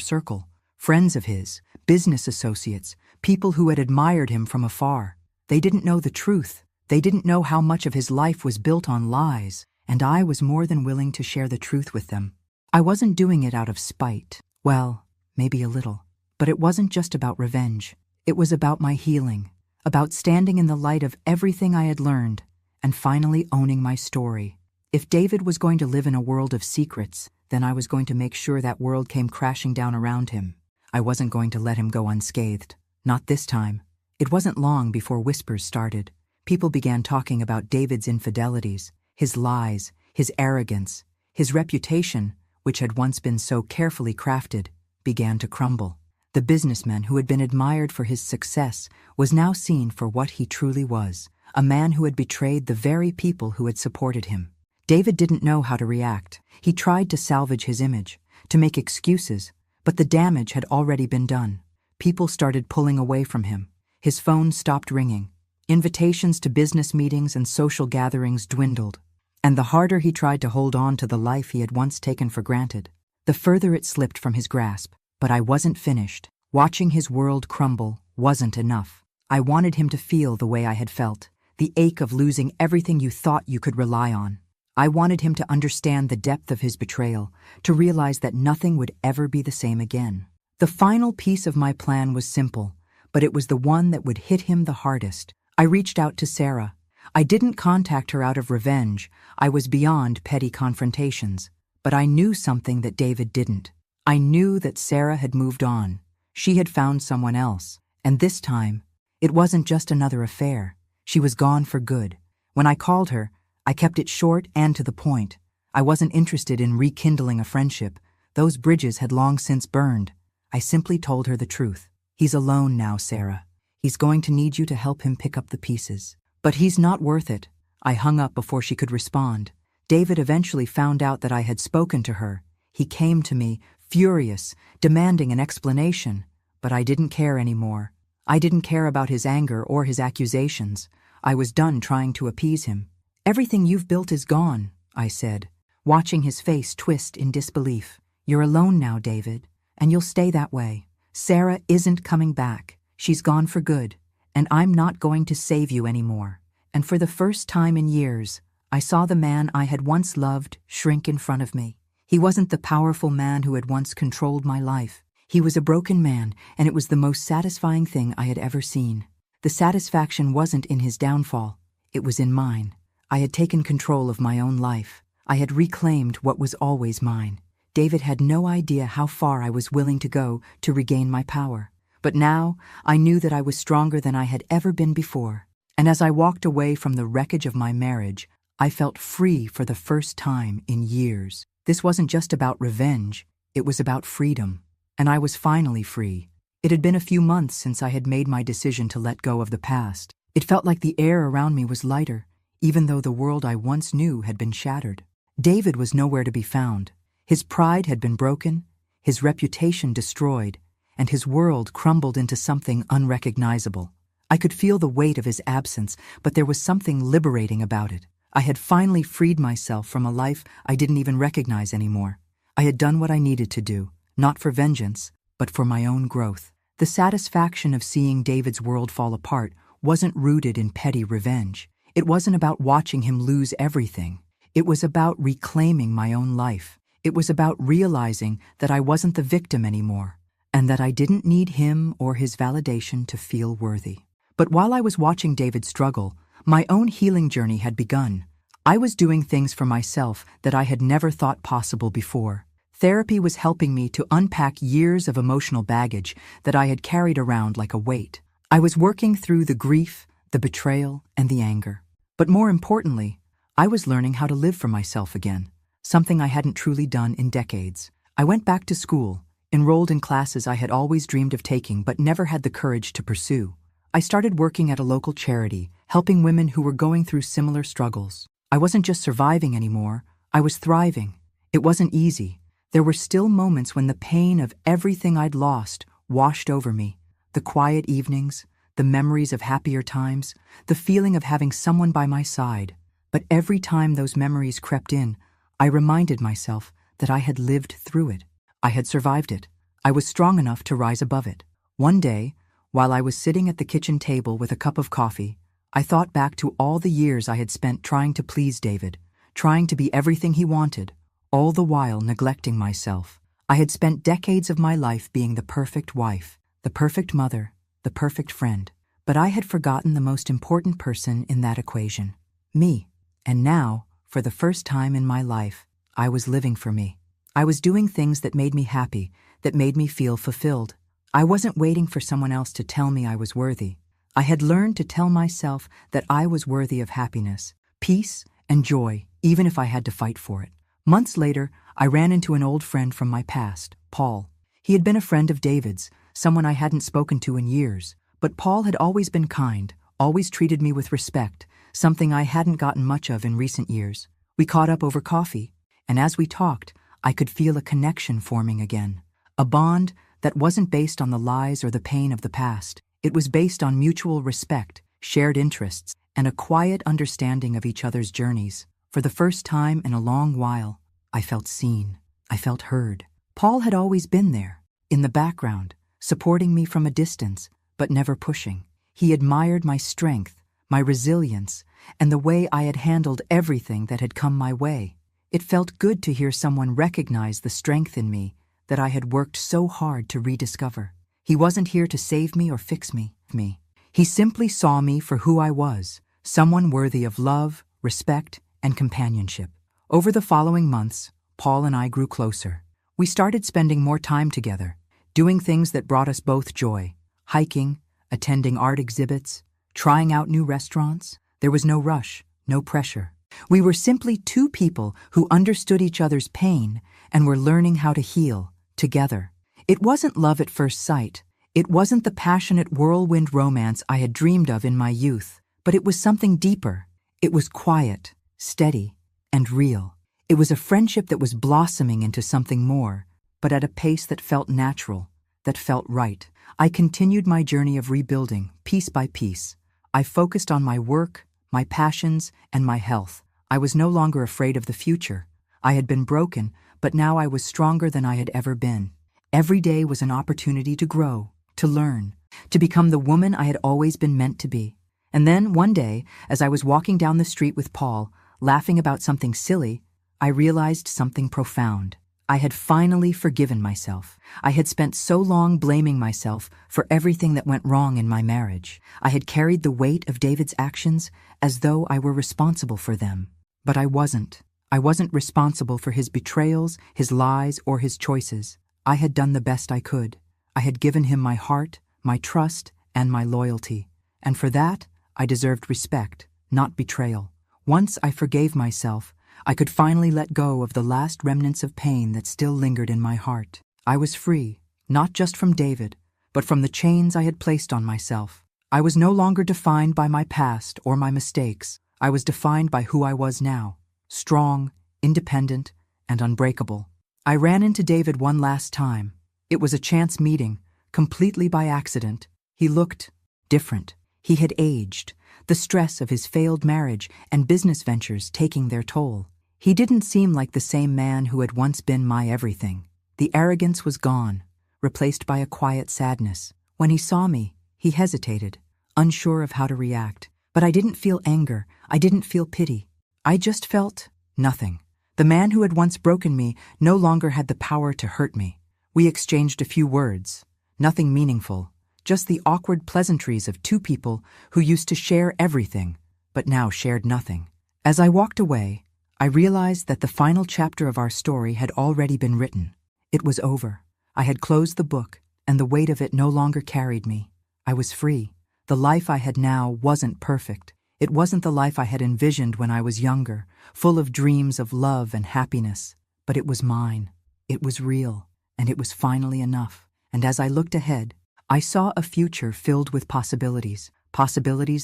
circle, friends of his, business associates, people who had admired him from afar. They didn't know the truth. They didn't know how much of his life was built on lies, and I was more than willing to share the truth with them. I wasn't doing it out of spite. Well, maybe a little. But it wasn't just about revenge. It was about my healing, about standing in the light of everything I had learned, and finally owning my story. If David was going to live in a world of secrets, then I was going to make sure that world came crashing down around him. I wasn't going to let him go unscathed. Not this time. It wasn't long before whispers started. People began talking about David's infidelities, his lies, his arrogance. His reputation, which had once been so carefully crafted, began to crumble. The businessman who had been admired for his success was now seen for what he truly was, a man who had betrayed the very people who had supported him. David didn't know how to react. He tried to salvage his image, to make excuses, but the damage had already been done. People started pulling away from him. His phone stopped ringing. Invitations to business meetings and social gatherings dwindled. And the harder he tried to hold on to the life he had once taken for granted, the further it slipped from his grasp. But I wasn't finished. Watching his world crumble wasn't enough. I wanted him to feel the way I had felt, the ache of losing everything you thought you could rely on. I wanted him to understand the depth of his betrayal, to realize that nothing would ever be the same again. The final piece of my plan was simple, but it was the one that would hit him the hardest. I reached out to Sarah. I didn't contact her out of revenge. I was beyond petty confrontations. But I knew something that David didn't. I knew that Sarah had moved on. She had found someone else. And this time, it wasn't just another affair. She was gone for good. When I called her, I kept it short and to the point. I wasn't interested in rekindling a friendship. Those bridges had long since burned. I simply told her the truth. "He's alone now, Sarah. He's going to need you to help him pick up the pieces. But he's not worth it." I hung up before she could respond. David eventually found out that I had spoken to her. He came to me, furious, demanding an explanation. But I didn't care anymore. I didn't care about his anger or his accusations. I was done trying to appease him. "Everything you've built is gone," I said, watching his face twist in disbelief. "You're alone now, David, and you'll stay that way. Sarah isn't coming back. She's gone for good, and I'm not going to save you anymore." And for the first time in years, I saw the man I had once loved shrink in front of me. He wasn't the powerful man who had once controlled my life. He was a broken man, and it was the most satisfying thing I had ever seen. The satisfaction wasn't in his downfall. It was in mine. I had taken control of my own life. I had reclaimed what was always mine. David had no idea how far I was willing to go to regain my power. But now, I knew that I was stronger than I had ever been before. And as I walked away from the wreckage of my marriage, I felt free for the first time in years. This wasn't just about revenge, it was about freedom. And I was finally free. It had been a few months since I had made my decision to let go of the past. It felt like the air around me was lighter, even though the world I once knew had been shattered. David was nowhere to be found. His pride had been broken, his reputation destroyed, and his world crumbled into something unrecognizable. I could feel the weight of his absence, but there was something liberating about it. I had finally freed myself from a life I didn't even recognize anymore. I had done what I needed to do, not for vengeance, but for my own growth. The satisfaction of seeing David's world fall apart wasn't rooted in petty revenge. It wasn't about watching him lose everything. It was about reclaiming my own life. It was about realizing that I wasn't the victim anymore, and that I didn't need him or his validation to feel worthy. But while I was watching David struggle, my own healing journey had begun. I was doing things for myself that I had never thought possible before. Therapy was helping me to unpack years of emotional baggage that I had carried around like a weight. I was working through the grief, the betrayal, and the anger. But more importantly, I was learning how to live for myself again, something I hadn't truly done in decades. I went back to school, enrolled in classes I had always dreamed of taking but never had the courage to pursue. I started working at a local charity, helping women who were going through similar struggles. I wasn't just surviving anymore, I was thriving. It wasn't easy. There were still moments when the pain of everything I'd lost washed over me. The quiet evenings, the memories of happier times, the feeling of having someone by my side. But every time those memories crept in, I reminded myself that I had lived through it. I had survived it. I was strong enough to rise above it. One day, while I was sitting at the kitchen table with a cup of coffee, I thought back to all the years I had spent trying to please David, trying to be everything he wanted, all the while neglecting myself. I had spent decades of my life being the perfect wife, the perfect mother, the perfect friend. But I had forgotten the most important person in that equation, me. And now, for the first time in my life, I was living for me. I was doing things that made me happy, that made me feel fulfilled. I wasn't waiting for someone else to tell me I was worthy. I had learned to tell myself that I was worthy of happiness, peace, and joy, even if I had to fight for it. Months later, I ran into an old friend from my past, Paul. He had been a friend of David's, someone I hadn't spoken to in years. But Paul had always been kind, always treated me with respect, something I hadn't gotten much of in recent years. We caught up over coffee, and as we talked, I could feel a connection forming again. A bond that wasn't based on the lies or the pain of the past. It was based on mutual respect, shared interests, and a quiet understanding of each other's journeys. For the first time in a long while, I felt seen. I felt heard. Paul had always been there, in the background, supporting me from a distance, but never pushing. He admired my strength, my resilience, and the way I had handled everything that had come my way. It felt good to hear someone recognize the strength in me that I had worked so hard to rediscover. He wasn't here to save me or fix me. He simply saw me for who I was, someone worthy of love, respect, and companionship. Over the following months, Paul and I grew closer. We started spending more time together, doing things that brought us both joy. Hiking, attending art exhibits, trying out new restaurants. There was no rush, no pressure. We were simply two people who understood each other's pain and were learning how to heal together. It wasn't love at first sight. It wasn't the passionate whirlwind romance I had dreamed of in my youth, but it was something deeper. It was quiet, steady, and real. It was a friendship that was blossoming into something more, but at a pace that felt natural, that felt right. I continued my journey of rebuilding, piece by piece. I focused on my work, my passions, and my health. I was no longer afraid of the future. I had been broken, but now I was stronger than I had ever been. Every day was an opportunity to grow, to learn, to become the woman I had always been meant to be. And then, one day, as I was walking down the street with Paul, laughing about something silly, I realized something profound. I had finally forgiven myself. I had spent so long blaming myself for everything that went wrong in my marriage. I had carried the weight of David's actions as though I were responsible for them. But I wasn't. I wasn't responsible for his betrayals, his lies, or his choices. I had done the best I could. I had given him my heart, my trust, and my loyalty. And for that, I deserved respect, not betrayal. Once I forgave myself, I could finally let go of the last remnants of pain that still lingered in my heart. I was free, not just from David, but from the chains I had placed on myself. I was no longer defined by my past or my mistakes. I was defined by who I was now, strong, independent, and unbreakable. I ran into David one last time. It was a chance meeting, completely by accident. He looked different. He had aged, the stress of his failed marriage and business ventures taking their toll. He didn't seem like the same man who had once been my everything. The arrogance was gone, replaced by a quiet sadness. When he saw me, he hesitated, unsure of how to react. But I didn't feel anger. I didn't feel pity. I just felt nothing. The man who had once broken me no longer had the power to hurt me. We exchanged a few words, nothing meaningful, just the awkward pleasantries of two people who used to share everything, but now shared nothing. As I walked away, I realized that the final chapter of our story had already been written. It was over. I had closed the book, and the weight of it no longer carried me. I was free. The life I had now wasn't perfect. It wasn't the life I had envisioned when I was younger, full of dreams of love and happiness. But it was mine. It was real, and it was finally enough. And as I looked ahead, I saw a future filled with possibilities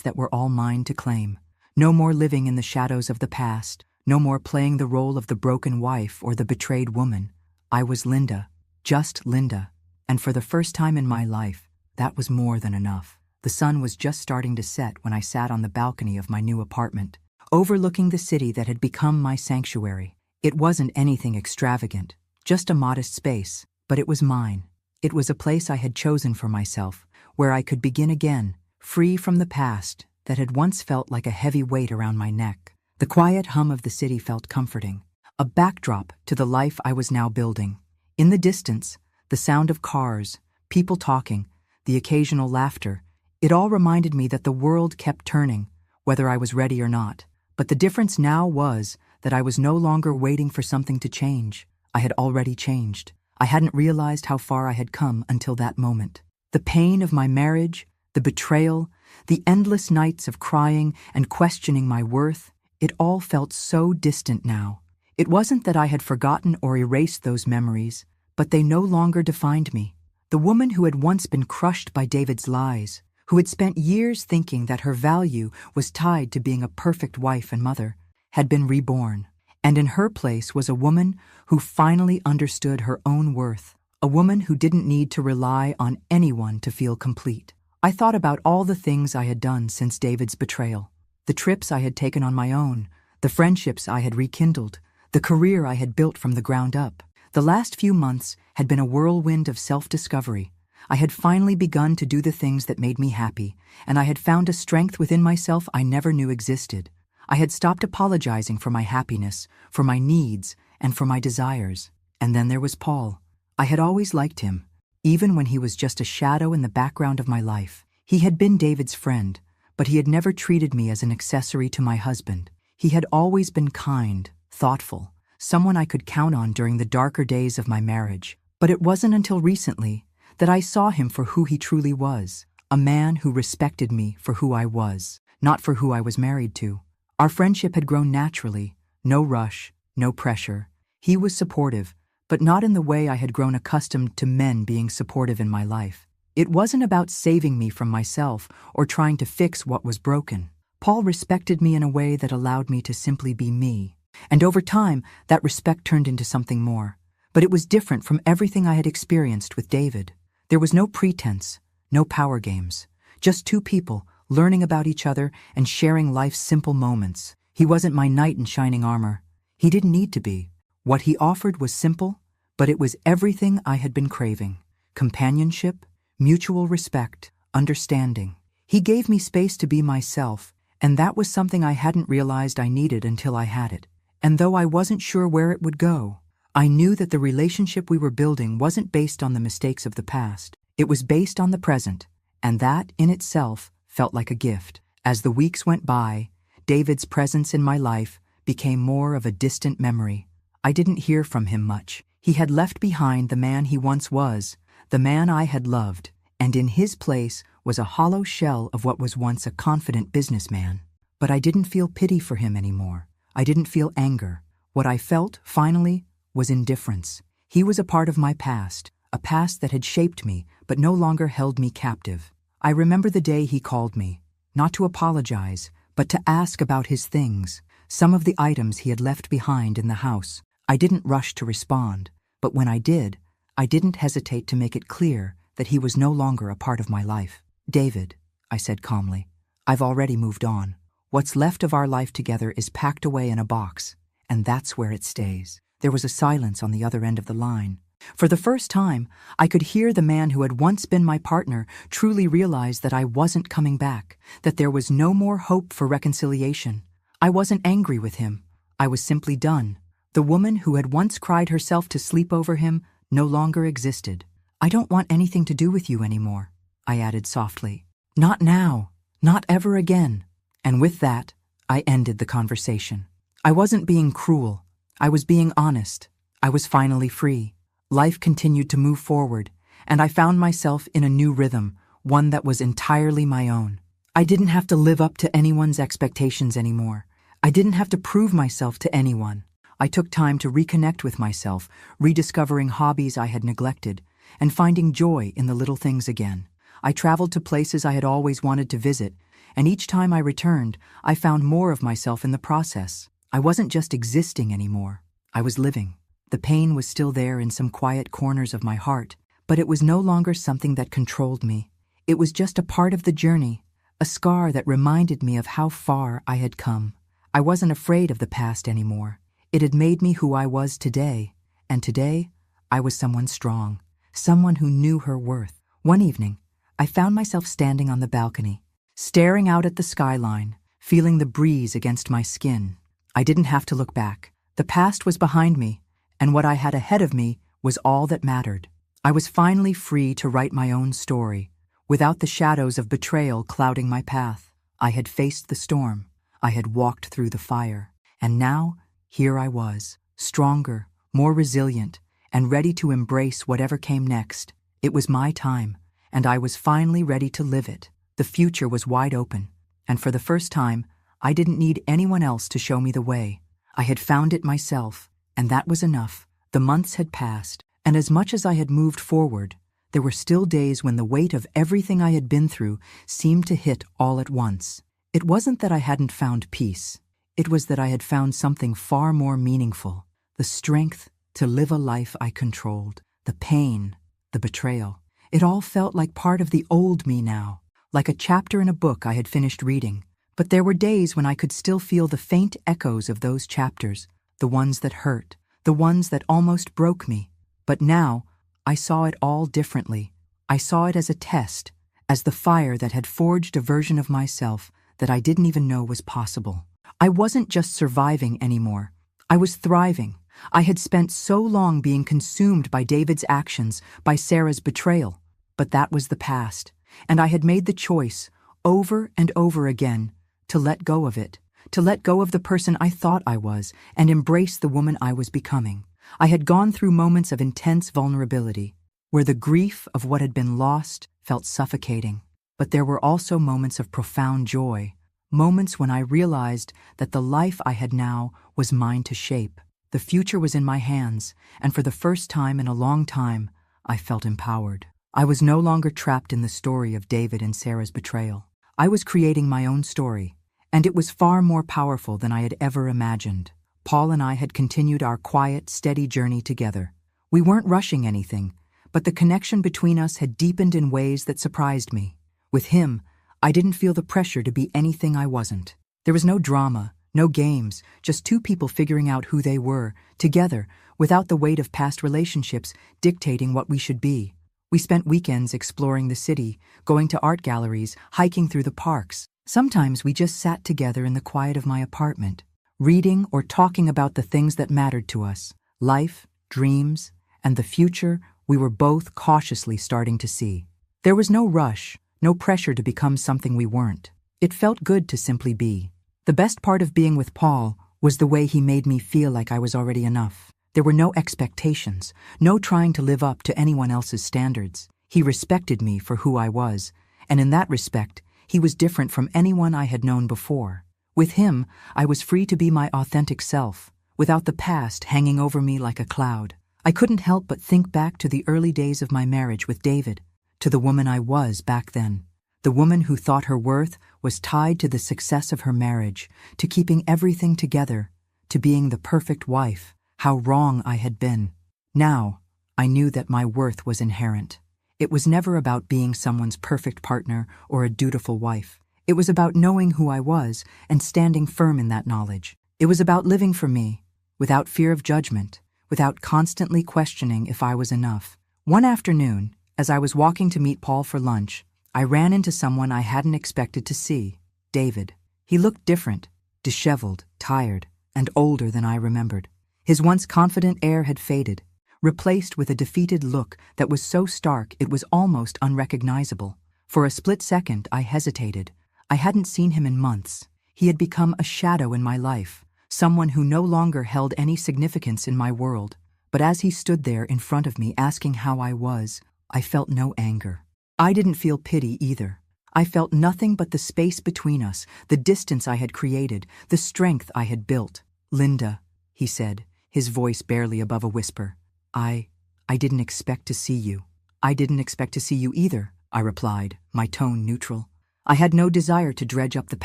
that were all mine to claim. No more living in the shadows of the past, no more playing the role of the broken wife or the betrayed woman. I was Linda, just Linda, and for the first time in my life, that was more than enough. The sun was just starting to set when I sat on the balcony of my new apartment, overlooking the city that had become my sanctuary. It wasn't anything extravagant, just a modest space, but it was mine. It was a place I had chosen for myself, where I could begin again, free from the past that had once felt like a heavy weight around my neck. The quiet hum of the city felt comforting, a backdrop to the life I was now building. In the distance, the sound of cars, people talking, the occasional laughter, it all reminded me that the world kept turning, whether I was ready or not. But the difference now was that I was no longer waiting for something to change. I had already changed. I hadn't realized how far I had come until that moment. The pain of my marriage, the betrayal, the endless nights of crying and questioning my worth, it all felt so distant now. It wasn't that I had forgotten or erased those memories, but they no longer defined me. The woman who had once been crushed by David's lies, who had spent years thinking that her value was tied to being a perfect wife and mother, had been reborn. And in her place was a woman who finally understood her own worth, a woman who didn't need to rely on anyone to feel complete. I thought about all the things I had done since David's betrayal, the trips I had taken on my own, the friendships I had rekindled, the career I had built from the ground up. The last few months had been a whirlwind of self-discovery. I had finally begun to do the things that made me happy, and I had found a strength within myself I never knew existed. I had stopped apologizing for my happiness, for my needs, and for my desires. And then there was Paul. I had always liked him, even when he was just a shadow in the background of my life. He had been David's friend, but he had never treated me as an accessory to my husband. He had always been kind, thoughtful, someone I could count on during the darker days of my marriage. But it wasn't until recently that I saw him for who he truly was, a man who respected me for who I was, not for who I was married to. Our friendship had grown naturally, no rush, no pressure. He was supportive, but not in the way I had grown accustomed to men being supportive in my life. It wasn't about saving me from myself or trying to fix what was broken. Paul respected me in a way that allowed me to simply be me. And over time, that respect turned into something more. But it was different from everything I had experienced with David. There was no pretense, no power games, just two people learning about each other and sharing life's simple moments. He wasn't my knight in shining armor. He didn't need to be. What he offered was simple, but it was everything I had been craving. Companionship, mutual respect, understanding. He gave me space to be myself, and that was something I hadn't realized I needed until I had it. And though I wasn't sure where it would go, I knew that the relationship we were building wasn't based on the mistakes of the past. It was based on the present, and that, in itself, felt like a gift. As the weeks went by, David's presence in my life became more of a distant memory. I didn't hear from him much. He had left behind the man he once was, the man I had loved, and in his place was a hollow shell of what was once a confident businessman. But I didn't feel pity for him anymore. I didn't feel anger. What I felt, finally, was indifference. He was a part of my past, a past that had shaped me, but no longer held me captive. I remember the day he called me, not to apologize, but to ask about his things, some of the items he had left behind in the house. I didn't rush to respond, but when I did, I didn't hesitate to make it clear that he was no longer a part of my life. "David," I said calmly, "I've already moved on. What's left of our life together is packed away in a box, and that's where it stays." There was a silence on the other end of the line. For the first time, I could hear the man who had once been my partner truly realize that I wasn't coming back, that there was no more hope for reconciliation. I wasn't angry with him. I was simply done. The woman who had once cried herself to sleep over him no longer existed. "I don't want anything to do with you anymore," I added softly. "Not now, not ever again." And with that, I ended the conversation. I wasn't being cruel. I was being honest. I was finally free. Life continued to move forward, and I found myself in a new rhythm, one that was entirely my own. I didn't have to live up to anyone's expectations anymore. I didn't have to prove myself to anyone. I took time to reconnect with myself, rediscovering hobbies I had neglected, and finding joy in the little things again. I traveled to places I had always wanted to visit, and each time I returned, I found more of myself in the process. I wasn't just existing anymore. I was living. The pain was still there in some quiet corners of my heart, but it was no longer something that controlled me. It was just a part of the journey, a scar that reminded me of how far I had come. I wasn't afraid of the past anymore. It had made me who I was today, and today, I was someone strong, someone who knew her worth. One evening, I found myself standing on the balcony, staring out at the skyline, feeling the breeze against my skin. I didn't have to look back. The past was behind me, and what I had ahead of me was all that mattered. I was finally free to write my own story, without the shadows of betrayal clouding my path. I had faced the storm. I had walked through the fire. And now, here I was, stronger, more resilient, and ready to embrace whatever came next. It was my time, and I was finally ready to live it. The future was wide open, and for the first time, I didn't need anyone else to show me the way. I had found it myself, and that was enough. The months had passed, and as much as I had moved forward, there were still days when the weight of everything I had been through seemed to hit all at once. It wasn't that I hadn't found peace. It was that I had found something far more meaningful, the strength to live a life I controlled, the pain, the betrayal. It all felt like part of the old me now, like a chapter in a book I had finished reading. But there were days when I could still feel the faint echoes of those chapters, the ones that hurt, the ones that almost broke me. But now, I saw it all differently. I saw it as a test, as the fire that had forged a version of myself that I didn't even know was possible. I wasn't just surviving anymore. I was thriving. I had spent so long being consumed by David's actions, by Sarah's betrayal. But that was the past, and I had made the choice, over and over again, to let go of it, to let go of the person I thought I was, and embrace the woman I was becoming. I had gone through moments of intense vulnerability, where the grief of what had been lost felt suffocating. But there were also moments of profound joy, moments when I realized that the life I had now was mine to shape. The future was in my hands, and for the first time in a long time, I felt empowered. I was no longer trapped in the story of David and Sarah's betrayal. I was creating my own story, and it was far more powerful than I had ever imagined. Paul and I had continued our quiet, steady journey together. We weren't rushing anything, but the connection between us had deepened in ways that surprised me. With him, I didn't feel the pressure to be anything I wasn't. There was no drama, no games, just two people figuring out who they were, together, without the weight of past relationships dictating what we should be. We spent weekends exploring the city, going to art galleries, hiking through the parks. Sometimes we just sat together in the quiet of my apartment, reading or talking about the things that mattered to us, life, dreams, and the future we were both cautiously starting to see. There was no rush, no pressure to become something we weren't. It felt good to simply be. The best part of being with Paul was the way he made me feel like I was already enough. There were no expectations, no trying to live up to anyone else's standards. He respected me for who I was, and in that respect, he was different from anyone I had known before. With him, I was free to be my authentic self, without the past hanging over me like a cloud. I couldn't help but think back to the early days of my marriage with David, to the woman I was back then. The woman who thought her worth was tied to the success of her marriage, to keeping everything together, to being the perfect wife. How wrong I had been. Now, I knew that my worth was inherent. It was never about being someone's perfect partner or a dutiful wife. It was about knowing who I was and standing firm in that knowledge. It was about living for me, without fear of judgment, without constantly questioning if I was enough. One afternoon, as I was walking to meet Paul for lunch, I ran into someone I hadn't expected to see, David. He looked different, disheveled, tired, and older than I remembered. His once confident air had faded, replaced with a defeated look that was so stark it was almost unrecognizable. For a split second, I hesitated. I hadn't seen him in months. He had become a shadow in my life, someone who no longer held any significance in my world. But as he stood there in front of me asking how I was, I felt no anger. I didn't feel pity either. I felt nothing but the space between us, the distance I had created, the strength I had built. "Linda," he said, his voice barely above a whisper. I didn't expect to see you." "I didn't expect to see you either," I replied, my tone neutral. I had no desire to dredge up the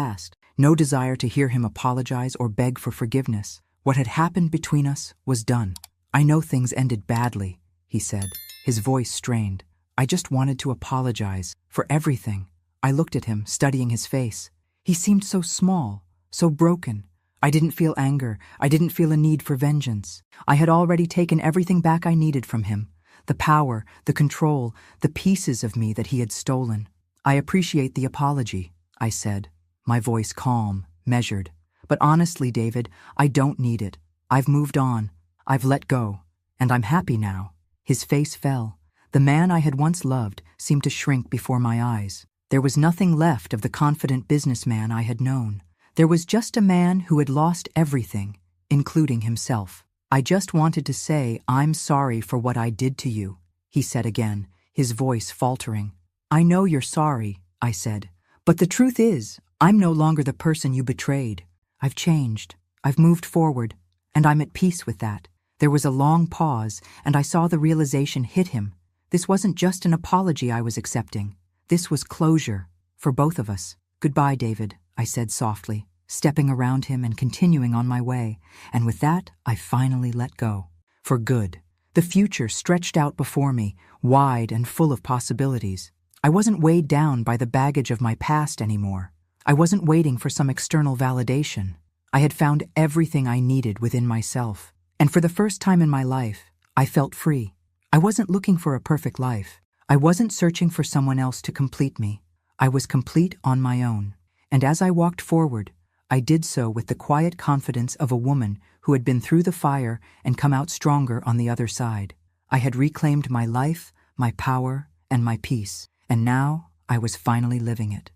past, no desire to hear him apologize or beg for forgiveness. What had happened between us was done. "I know things ended badly," he said, his voice strained. "I just wanted to apologize for everything." I looked at him, studying his face. He seemed so small, so broken. I didn't feel anger. I didn't feel a need for vengeance. I had already taken everything back I needed from him. The power, the control, the pieces of me that he had stolen. "I appreciate the apology," I said, my voice calm, measured. "But honestly, David, I don't need it. I've moved on. I've let go. And I'm happy now." His face fell. The man I had once loved seemed to shrink before my eyes. There was nothing left of the confident businessman I had known. There was just a man who had lost everything, including himself. "I just wanted to say I'm sorry for what I did to you," he said again, his voice faltering. "I know you're sorry," I said, "but the truth is, I'm no longer the person you betrayed. I've changed. I've moved forward, and I'm at peace with that." There was a long pause, and I saw the realization hit him. This wasn't just an apology I was accepting. This was closure, for both of us. "Goodbye, David," I said softly, stepping around him and continuing on my way, and with that, I finally let go. For good. The future stretched out before me, wide and full of possibilities. I wasn't weighed down by the baggage of my past anymore. I wasn't waiting for some external validation. I had found everything I needed within myself, and for the first time in my life, I felt free. I wasn't looking for a perfect life. I wasn't searching for someone else to complete me. I was complete on my own. And as I walked forward, I did so with the quiet confidence of a woman who had been through the fire and come out stronger on the other side. I had reclaimed my life, my power, and my peace, and now I was finally living it.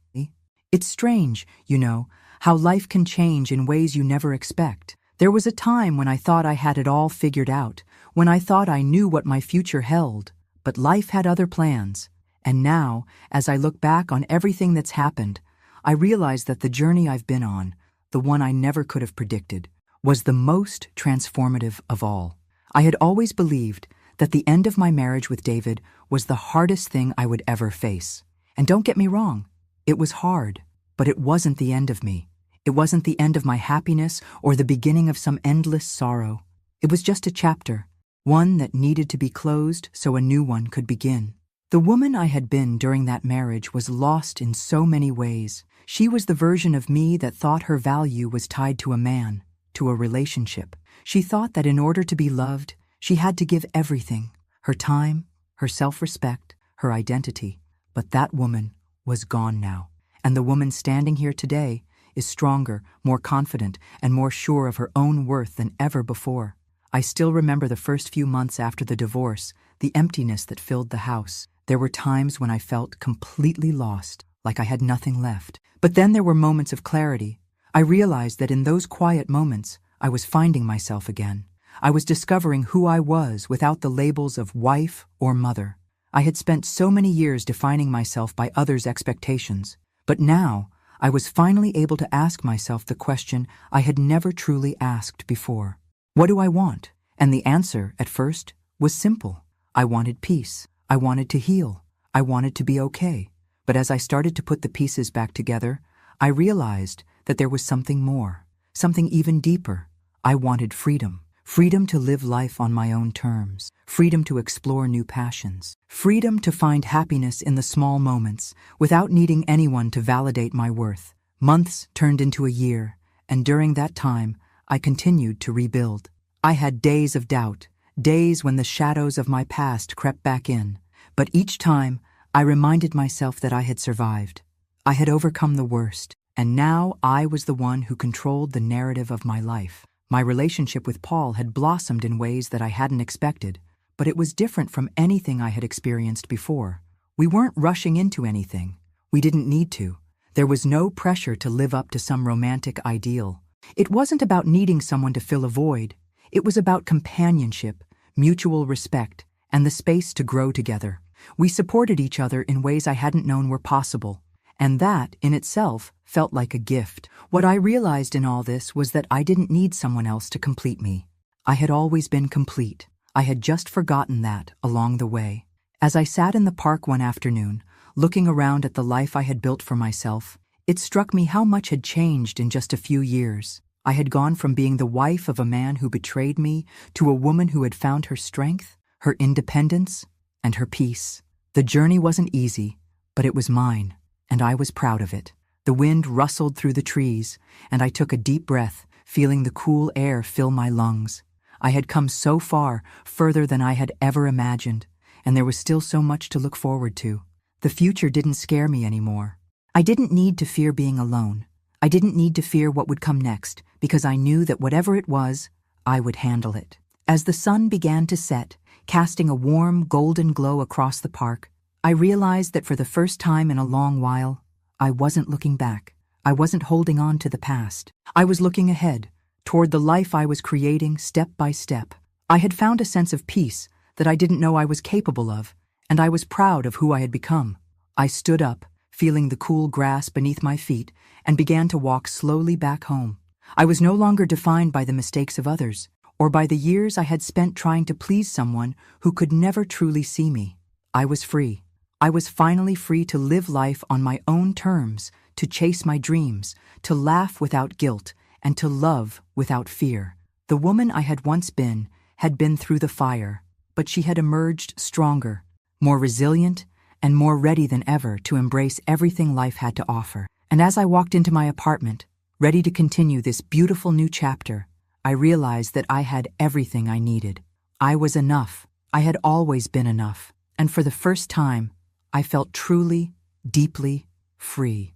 It's strange, you know, how life can change in ways you never expect. There was a time when I thought I had it all figured out, when I thought I knew what my future held, but life had other plans. And now, as I look back on everything that's happened, I realize that the journey I've been on, the one I never could have predicted, was the most transformative of all. I had always believed that the end of my marriage with David was the hardest thing I would ever face. And don't get me wrong, it was hard, but it wasn't the end of me. It wasn't the end of my happiness or the beginning of some endless sorrow. It was just a chapter, one that needed to be closed so a new one could begin. The woman I had been during that marriage was lost in so many ways. She was the version of me that thought her value was tied to a man, to a relationship. She thought that in order to be loved, she had to give everything, her time, her self-respect, her identity. But that woman was gone now. And the woman standing here today is stronger, more confident, and more sure of her own worth than ever before. I still remember the first few months after the divorce, the emptiness that filled the house. There were times when I felt completely lost, like I had nothing left. But then there were moments of clarity. I realized that in those quiet moments, I was finding myself again. I was discovering who I was without the labels of wife or mother. I had spent so many years defining myself by others' expectations, but now I was finally able to ask myself the question I had never truly asked before. What do I want? And the answer, at first, was simple. I wanted peace. I wanted to heal. I wanted to be okay. But as I started to put the pieces back together, I realized that there was something more, something even deeper. I wanted freedom. Freedom to live life on my own terms. Freedom to explore new passions. Freedom to find happiness in the small moments without needing anyone to validate my worth. Months turned into a year, and during that time, I continued to rebuild. I had days of doubt, days when the shadows of my past crept back in, but each time I reminded myself that I had survived. I had overcome the worst, and now I was the one who controlled the narrative of my life. My relationship with Paul had blossomed in ways that I hadn't expected, but it was different from anything I had experienced before. We weren't rushing into anything. We didn't need to. There was no pressure to live up to some romantic ideal. It wasn't about needing someone to fill a void. It was about companionship, mutual respect, and the space to grow together. We supported each other in ways I hadn't known were possible, and that, in itself, felt like a gift. What I realized in all this was that I didn't need someone else to complete me. I had always been complete. I had just forgotten that along the way. As I sat in the park one afternoon, looking around at the life I had built for myself, it struck me how much had changed in just a few years. I had gone from being the wife of a man who betrayed me to a woman who had found her strength, her independence, and her peace. The journey wasn't easy, but it was mine, and I was proud of it. The wind rustled through the trees, and I took a deep breath, feeling the cool air fill my lungs. I had come so far, further than I had ever imagined, and there was still so much to look forward to. The future didn't scare me anymore. I didn't need to fear being alone. I didn't need to fear what would come next, because I knew that whatever it was, I would handle it. As the sun began to set, casting a warm, golden glow across the park, I realized that for the first time in a long while, I wasn't looking back. I wasn't holding on to the past. I was looking ahead, toward the life I was creating step by step. I had found a sense of peace that I didn't know I was capable of, and I was proud of who I had become. I stood up, feeling the cool grass beneath my feet, and began to walk slowly back home. I was no longer defined by the mistakes of others, or by the years I had spent trying to please someone who could never truly see me. I was free. I was finally free to live life on my own terms, to chase my dreams, to laugh without guilt, and to love without fear. The woman I had once been had been through the fire, but she had emerged stronger, more resilient, and more ready than ever to embrace everything life had to offer. And as I walked into my apartment, ready to continue this beautiful new chapter, I realized that I had everything I needed. I was enough. I had always been enough. And for the first time, I felt truly, deeply free.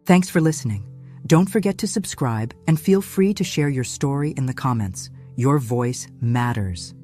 Thanks for listening. Don't forget to subscribe and feel free to share your story in the comments. Your voice matters.